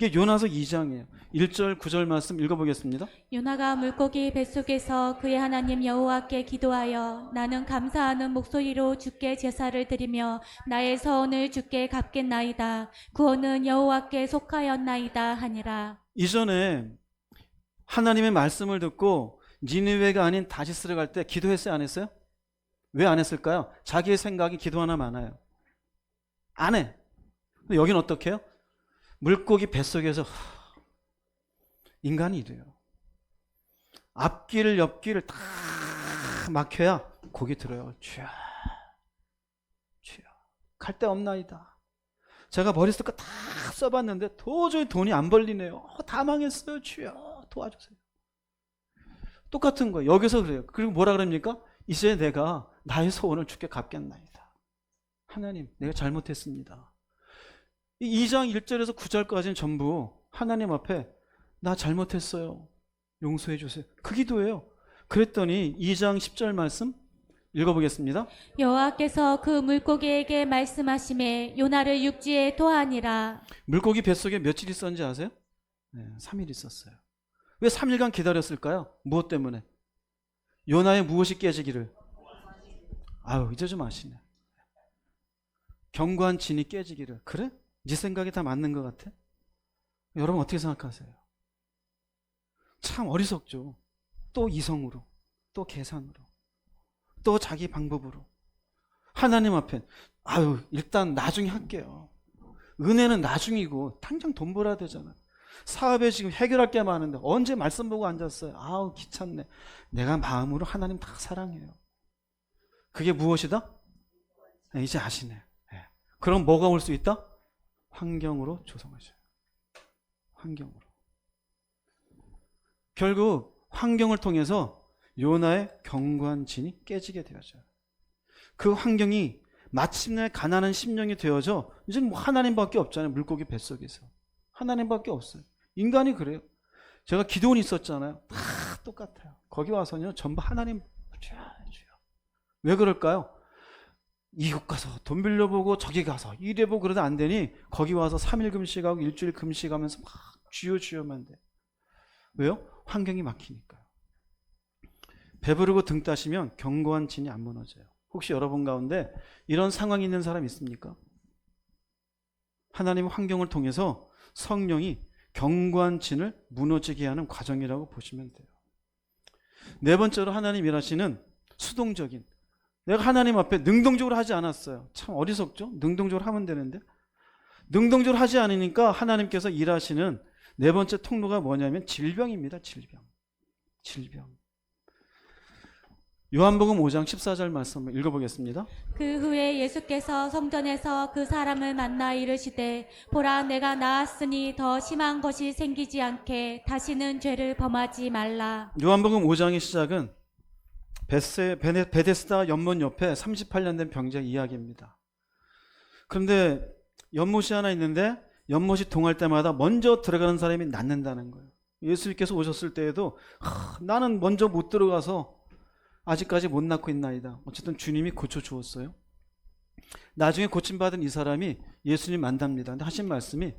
이게 요나서 2장이에요. 1절 9절 말씀 읽어보겠습니다. 요나가 물고기 뱃속에서 그의 하나님 여호와께 기도하여 나는 감사하는 목소리로 주께 제사를 드리며 나의 서원을 주께 갚겠나이다. 구원은 여호와께 속하였나이다 하니라. 이전에 하나님의 말씀을 듣고 니느웨가 아닌 다시스를 갈 때 기도했어요? 안 했어요? 왜 안 했을까요? 자기의 생각이 기도 하나 많아요. 안 해. 근데 여기는 어떻게 해요? 물고기 뱃속에서 인간이 이래요. 앞길을 옆길을 다 막혀야 고기 들어요. 주여 갈 데 없나이다. 제가 머릿속에 다 써봤는데 도저히 돈이 안 벌리네요. 다 망했어요. 주여 도와주세요. 똑같은 거예요. 여기서 그래요. 그리고 뭐라 그럽니까? 이제 내가 나의 소원을 주께 갚겠나이다. 하나님, 내가 잘못했습니다. 이 2장 1절에서 9절까지는 전부 하나님 앞에 나 잘못했어요. 용서해 주세요. 그 기도예요. 그랬더니 2장 10절 말씀 읽어보겠습니다. 여호와께서 그 물고기에게 말씀하시매 요나를 육지에 토하니라. 물고기 뱃속에 며칠 있었는지 아세요? 네, 3일 있었어요. 왜 3일간 기다렸을까요? 무엇 때문에? 요나의 무엇이 깨지기를? 아유, 이제 좀 아시네. 견고한 진이 깨지기를. 그래? 네 생각이 다 맞는 것 같아? 여러분 어떻게 생각하세요? 참 어리석죠. 또 이성으로, 또 계산으로, 또 자기 방법으로. 하나님 앞에 아유, 일단 나중에 할게요. 은혜는 나중이고 당장 돈 벌어야 되잖아. 사업에 지금 해결할 게 많은데 언제 말씀 보고 앉았어요? 아우, 귀찮네. 내가 마음으로 하나님 다 사랑해요. 그게 무엇이다? 네, 이제 아시네. 네. 그럼 뭐가 올 수 있다? 환경으로 조성하셔요. 환경으로. 결국 환경을 통해서 요나의 견고한 진이 깨지게 되어져요. 그 환경이 마침내 가난한 심령이 되어져 이제 뭐 하나님밖에 없잖아요. 물고기 뱃속에서 하나님밖에 없어요. 인간이 그래요. 제가 기도원이 있었잖아요. 다 똑같아요. 거기 와서는 전부 하나님 주여. 왜 그럴까요? 이국 가서 돈 빌려보고 저기 가서 이래보고 그러다 안 되니 거기 와서 3일 금식하고 일주일 금식하면서 막 주여 주여만 돼. 왜요? 환경이 막히니까요. 배부르고 등 따시면 견고한 진이 안 무너져요. 혹시 여러분 가운데 이런 상황이 있는 사람 있습니까? 하나님의 환경을 통해서 성령이 견고한 진을 무너지게 하는 과정이라고 보시면 돼요. 네 번째로 하나님 일하시는 수동적인, 내가 하나님 앞에 능동적으로 하지 않았어요. 참 어리석죠? 능동적으로 하면 되는데 능동적으로 하지 않으니까 하나님께서 일하시는 네 번째 통로가 뭐냐면 질병입니다. 질병. 요한복음 5장 14절 말씀 읽어보겠습니다. 그 후에 예수께서 성전에서 그 사람을 만나 이르시되 보라 내가 나았으니 더 심한 것이 생기지 않게 다시는 죄를 범하지 말라. 요한복음 5장의 시작은 베데스다 연못 옆에 38년 된 병자 이야기입니다. 그런데 연못이 하나 있는데 연못이 동할 때마다 먼저 들어가는 사람이 낫는다는 거예요. 예수님께서 오셨을 때에도 나는 먼저 못 들어가서 아직까지 못 낫고 있나이다. 어쨌든 주님이 고쳐주었어요. 나중에 고침받은 이 사람이 예수님 만납니다. 근데 하신 말씀이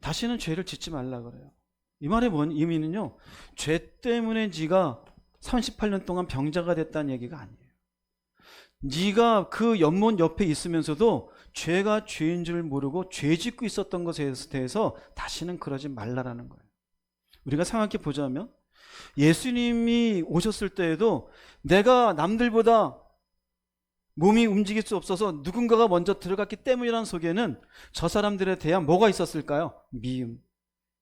다시는 죄를 짓지 말라 그래요. 이 말의 뭔 의미는요, 죄 때문에 네가 38년 동안 병자가 됐다는 얘기가 아니에요. 네가 그 연못 옆에 있으면서도 죄가 죄인 줄 모르고 죄 짓고 있었던 것에 대해서 다시는 그러지 말라라는 거예요. 우리가 생각해 보자면 예수님이 오셨을 때에도 내가 남들보다 몸이 움직일 수 없어서 누군가가 먼저 들어갔기 때문이라는 속에는 저 사람들에 대한 뭐가 있었을까요? 미움,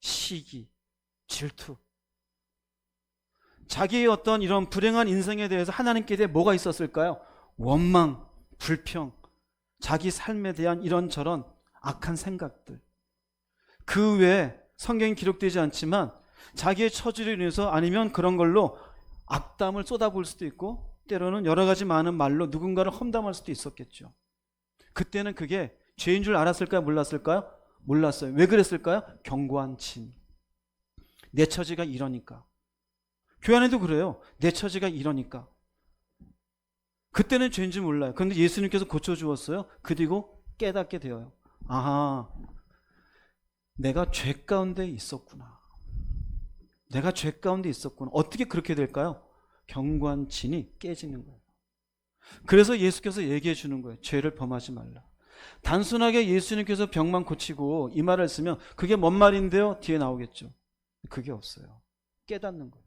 시기, 질투. 자기의 어떤 이런 불행한 인생에 대해서 하나님께 대해 뭐가 있었을까요? 원망, 불평, 자기 삶에 대한 이런저런 악한 생각들. 그 외에 성경이 기록되지 않지만 자기의 처지로 인해서 아니면 그런 걸로 악담을 쏟아부을 수도 있고 때로는 여러 가지 많은 말로 누군가를 험담할 수도 있었겠죠. 그때는 그게 죄인 줄 알았을까요? 몰랐을까요? 몰랐어요. 왜 그랬을까요? 견고한 진. 내 처지가 이러니까. 교회 안에도 그래요. 내 처지가 이러니까. 그때는 죄인지 몰라요. 그런데 예수님께서 고쳐주었어요. 그리고 깨닫게 되어요. 아하, 내가 죄 가운데 있었구나. 내가 죄 가운데 있었구나. 어떻게 그렇게 될까요? 견고한 진이 깨지는 거예요. 그래서 예수께서 얘기해 주는 거예요. 죄를 범하지 말라. 단순하게 예수님께서 병만 고치고 이 말을 쓰면 그게 뭔 말인데요? 뒤에 나오겠죠. 그게 없어요. 깨닫는 거예요.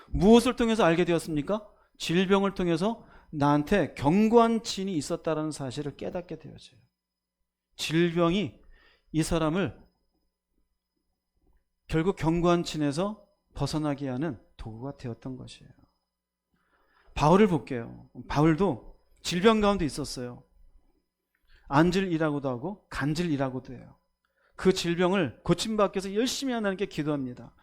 무엇을 통해서 알게 되었습니까? 질병을 통해서 나한테 견고한 진이 있었다는 사실을 깨닫게 되어져요. 질병이 이 사람을 결국 견고한 진에서 벗어나게 하는 도구가 되었던 것이에요. 바울을 볼게요. 바울도 질병 가운데 있었어요. 안질이라고도 하고 간질이라고도 해요. 그 질병을 고침받기 위해서 열심히 하나님께 기도합니다.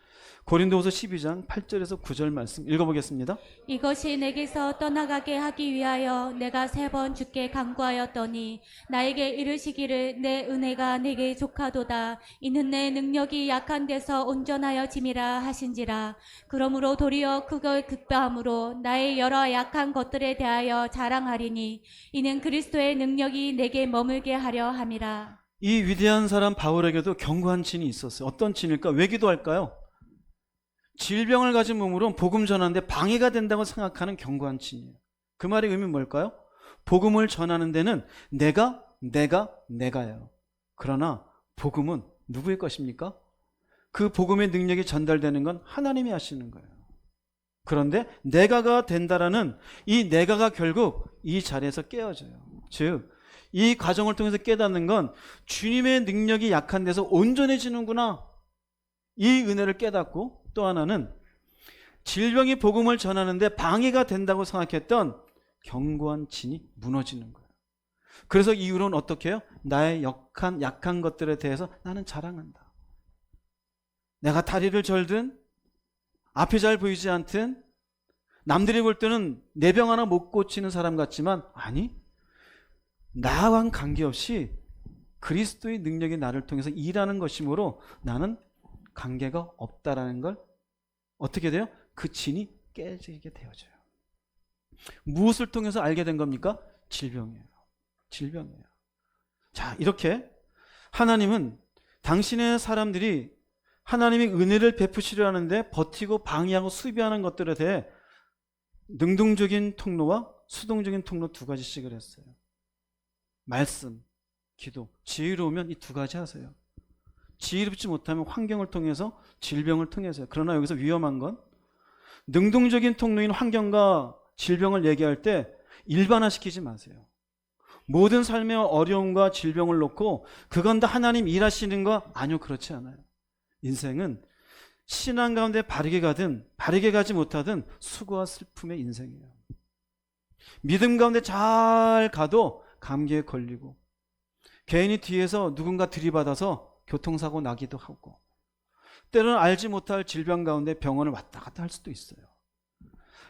고린도후서 12장 8절에서 9절 말씀 읽어보겠습니다. 이것이 내게서 떠나가게 하기 위하여 내가 3번 주께 간구하였더니 나에게 이르시기를 내 은혜가 내게 족하도다. 이는 내 능력이 약한 데서 온전하여 짐이라 하신지라. 그러므로 도리어 그걸 극도함으로 나의 여러 약한 것들에 대하여 자랑하리니 이는 그리스도의 능력이 내게 머물게 하려 함이라. 이 위대한 사람 바울에게도 견고한 진이 있었어요. 어떤 진일까? 왜 기도할까요? 질병을 가진 몸으로 복음 전하는데 방해가 된다고 생각하는 견고한 진이에요. 그 말의 의미는 뭘까요? 복음을 전하는 데는 내가예요. 그러나 복음은 누구의 것입니까? 그 복음의 능력이 전달되는 건 하나님이 하시는 거예요. 그런데 내가가 된다라는 이 내가가 결국 이 자리에서 깨어져요. 즉, 이 과정을 통해서 깨닫는 건 주님의 능력이 약한 데서 온전해지는구나. 이 은혜를 깨닫고, 또 하나는 질병이 복음을 전하는데 방해가 된다고 생각했던 견고한 진이 무너지는 거예요. 그래서 이후로는 어떻게 해요? 나의 약한 것들에 대해서 나는 자랑한다. 내가 다리를 절든, 앞이 잘 보이지 않든, 남들이 볼 때는 내 병 하나 못 고치는 사람 같지만, 아니, 나와는 관계없이 그리스도의 능력이 나를 통해서 일하는 것이므로 나는 관계가 없다라는 걸 어떻게 돼요? 그 진이 깨지게 되어져요. 무엇을 통해서 알게 된 겁니까? 질병이에요. 질병이에요. 자, 이렇게 하나님은 당신의 사람들이 하나님의 은혜를 베푸시려 하는데 버티고 방해하고 수비하는 것들에 대해 능동적인 통로와 수동적인 통로 두 가지씩을 했어요. 말씀, 기도, 지혜로우면 이 두 가지 하세요. 지혜롭지 못하면 환경을 통해서 질병을 통해서요. 그러나 여기서 위험한 건 능동적인 통로인 환경과 질병을 얘기할 때 일반화시키지 마세요. 모든 삶의 어려움과 질병을 놓고 그건 다 하나님 일하시는 거 아니요, 그렇지 않아요. 인생은 신앙 가운데 바르게 가든 바르게 가지 못하든 수고와 슬픔의 인생이에요. 믿음 가운데 잘 가도 감기에 걸리고 괜히 뒤에서 누군가 들이받아서 교통사고 나기도 하고 때로는 알지 못할 질병 가운데 병원을 왔다 갔다 할 수도 있어요.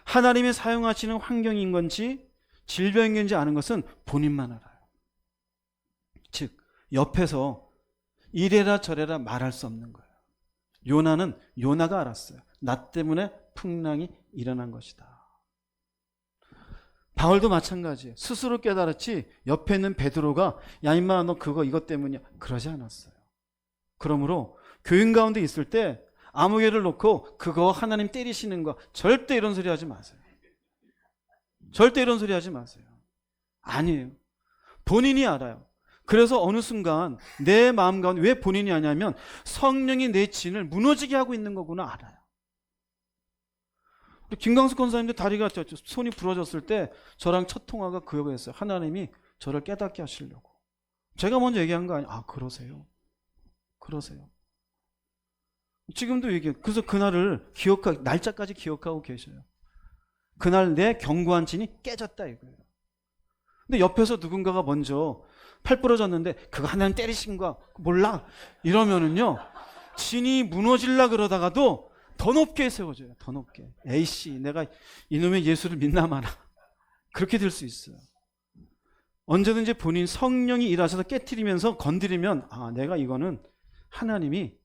하나님이 사용하시는 환경인 건지 질병인 건지 아는 것은 본인만 알아요. 즉 옆에서 이래라 저래라 말할 수 없는 거예요. 요나는 요나가 알았어요. 나 때문에 풍랑이 일어난 것이다. 바울도 마찬가지예요. 스스로 깨달았지 옆에 있는 베드로가 야 임마 너 그거 이것 때문이야 그러지 않았어요. 그러므로 교인 가운데 있을 때 아무개를 놓고 그거 하나님 때리시는 거 절대 이런 소리 하지 마세요. 절대 이런 소리 하지 마세요. 아니에요. 본인이 알아요. 그래서 어느 순간 내 마음 가운데 왜 본인이 아냐면 성령이 내 진을 무너지게 하고 있는 거구나 알아요. 김광숙 권사님도 다리가 손이 부러졌을 때 저랑 첫 통화가 그거였어요. 하나님이 저를 깨닫게 하시려고. 제가 먼저 얘기한 거 아니에요. 아 그러세요. 그러세요. 지금도 얘기해요. 그래서 그날을 날짜까지 기억하고 계셔요. 그날 내 견고한 진이 깨졌다 이거예요. 근데 옆에서 누군가가 먼저 팔 부러졌는데 그거 하나님 때리신 거 몰라? 이러면은요 진이 무너질라 그러다가도 더 높게 세워져요. 더 높게. 에이씨 내가 이놈의 예수를 믿나 마나 그렇게 될 수 있어요. 언제든지 본인 성령이 일하셔서 깨트리면서 건드리면 아 내가 이거는 하나님이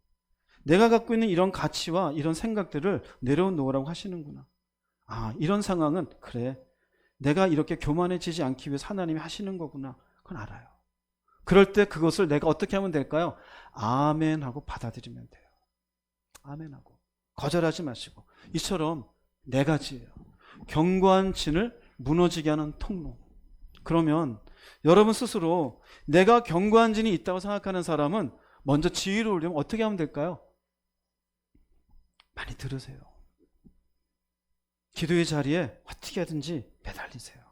내가 갖고 있는 이런 가치와 이런 생각들을 내려놓으라고 하시는구나. 아 이런 상황은 그래 내가 이렇게 교만해지지 않기 위해서 하나님이 하시는 거구나. 그건 알아요. 그럴 때 그것을 내가 어떻게 하면 될까요? 아멘 하고 받아들이면 돼요. 아멘 하고 거절하지 마시고 이처럼 네 가지예요. 견고한 진을 무너지게 하는 통로. 그러면 여러분 스스로 내가 견고한 진이 있다고 생각하는 사람은 먼저 지혜로우려면 어떻게 하면 될까요? 많이 들으세요. 기도의 자리에 어떻게 하든지 매달리세요.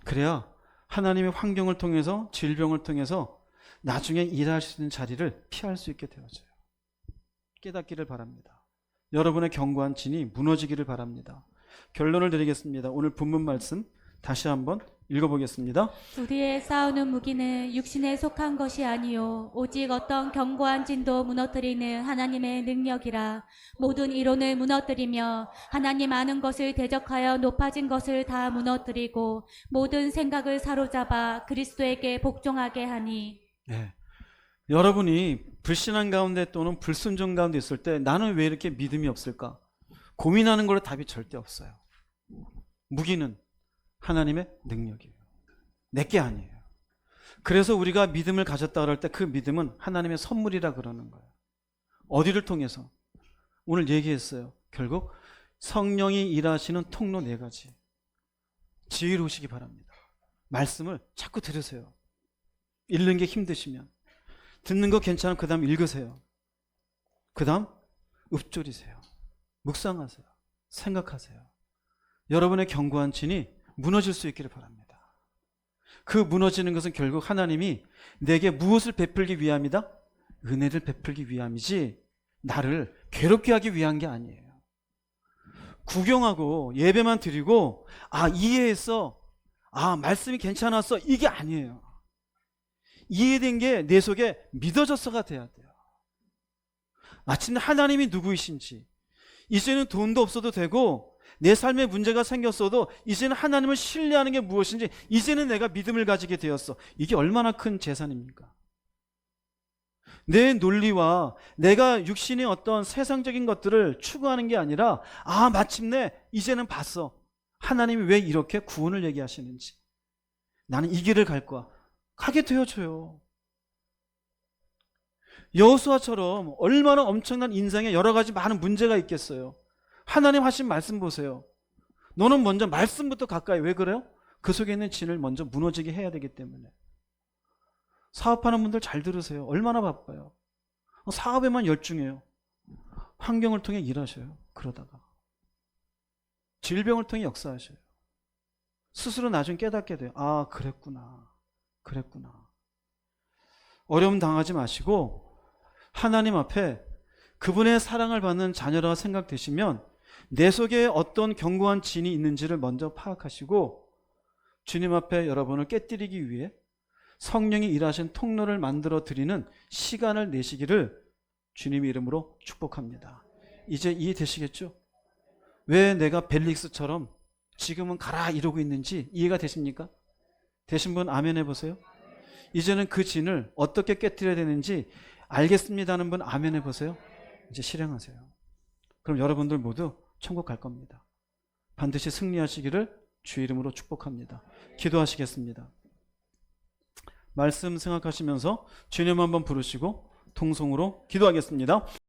그래야 하나님의 환경을 통해서 질병을 통해서 나중에 일할 수 있는 자리를 피할 수 있게 되어져요. 깨닫기를 바랍니다. 여러분의 견고한 진이 무너지기를 바랍니다. 결론을 드리겠습니다. 오늘 본문 말씀 다시 한번 읽어보겠습니다. 우리의 싸우는 무기는 육신에 속한 것이 아니요 오직 어떤 견고한 진도 무너뜨리는 하나님의 능력이라. 모든 이론을 무너뜨리며 하나님 아는 것을 대적하여 높아진 것을 다 무너뜨리고 모든 생각을 사로잡아 그리스도에게 복종하게 하니. 네. 여러분이 불신앙 가운데 또는 불순종 가운데 있을 때 나는 왜 이렇게 믿음이 없을까? 고민하는 걸로 답이 절대 없어요. 무기는 하나님의 능력이에요. 내게 아니에요. 그래서 우리가 믿음을 가졌다 그럴 때 그 믿음은 하나님의 선물이라 그러는 거예요. 어디를 통해서? 오늘 얘기했어요. 결국 성령이 일하시는 통로 4가지. 지혜로우시기 바랍니다. 말씀을 자꾸 들으세요. 읽는 게 힘드시면. 듣는 거 괜찮으면 그 다음 읽으세요. 그 다음 읊조리세요. 묵상하세요. 생각하세요. 여러분의 견고한 진이 무너질 수 있기를 바랍니다. 그 무너지는 것은 결국 하나님이 내게 무엇을 베풀기 위함이다? 은혜를 베풀기 위함이지 나를 괴롭게 하기 위한 게 아니에요. 구경하고 예배만 드리고 이해했어, 말씀이 괜찮았어, 이게 아니에요. 이해된 게 내 속에 믿어져서가 돼야 돼요. 마침내 하나님이 누구이신지, 이제는 돈도 없어도 되고 내 삶에 문제가 생겼어도 이제는 하나님을 신뢰하는 게 무엇인지, 이제는 내가 믿음을 가지게 되었어. 이게 얼마나 큰 재산입니까? 내 논리와 내가 육신의 어떤 세상적인 것들을 추구하는 게 아니라 마침내 이제는 봤어. 하나님이 왜 이렇게 구원을 얘기하시는지. 나는 이 길을 갈 거야. 가게 되어줘요. 여호수아처럼 얼마나 엄청난 인생에 여러 가지 많은 문제가 있겠어요. 하나님 하신 말씀 보세요. 너는 먼저 말씀부터 가까이. 왜 그래요? 그 속에 있는 진을 먼저 무너지게 해야 되기 때문에. 사업하는 분들 잘 들으세요. 얼마나 바빠요. 사업에만 열중해요. 환경을 통해 일하셔요. 그러다가 질병을 통해 역사하셔요. 스스로 나중에 깨닫게 돼요. 그랬구나. 어려움 당하지 마시고 하나님 앞에 그분의 사랑을 받는 자녀라 생각되시면 내 속에 어떤 견고한 진이 있는지를 먼저 파악하시고 주님 앞에 여러분을 깨뜨리기 위해 성령이 일하신 통로를 만들어 드리는 시간을 내시기를 주님의 이름으로 축복합니다. 이제 이해되시겠죠? 왜 내가 벨릭스처럼 지금은 가라 이러고 있는지 이해가 되십니까? 되신 분 아멘 해보세요. 이제는 그 진을 어떻게 깨뜨려야 되는지 알겠습니다 하는 분 아멘 해보세요. 이제 실행하세요. 그럼 여러분들 모두 천국 갈 겁니다. 반드시 승리하시기를 주의 이름으로 축복합니다. 기도하시겠습니다. 말씀 생각하시면서 주님 한번 부르시고 통성으로 기도하겠습니다.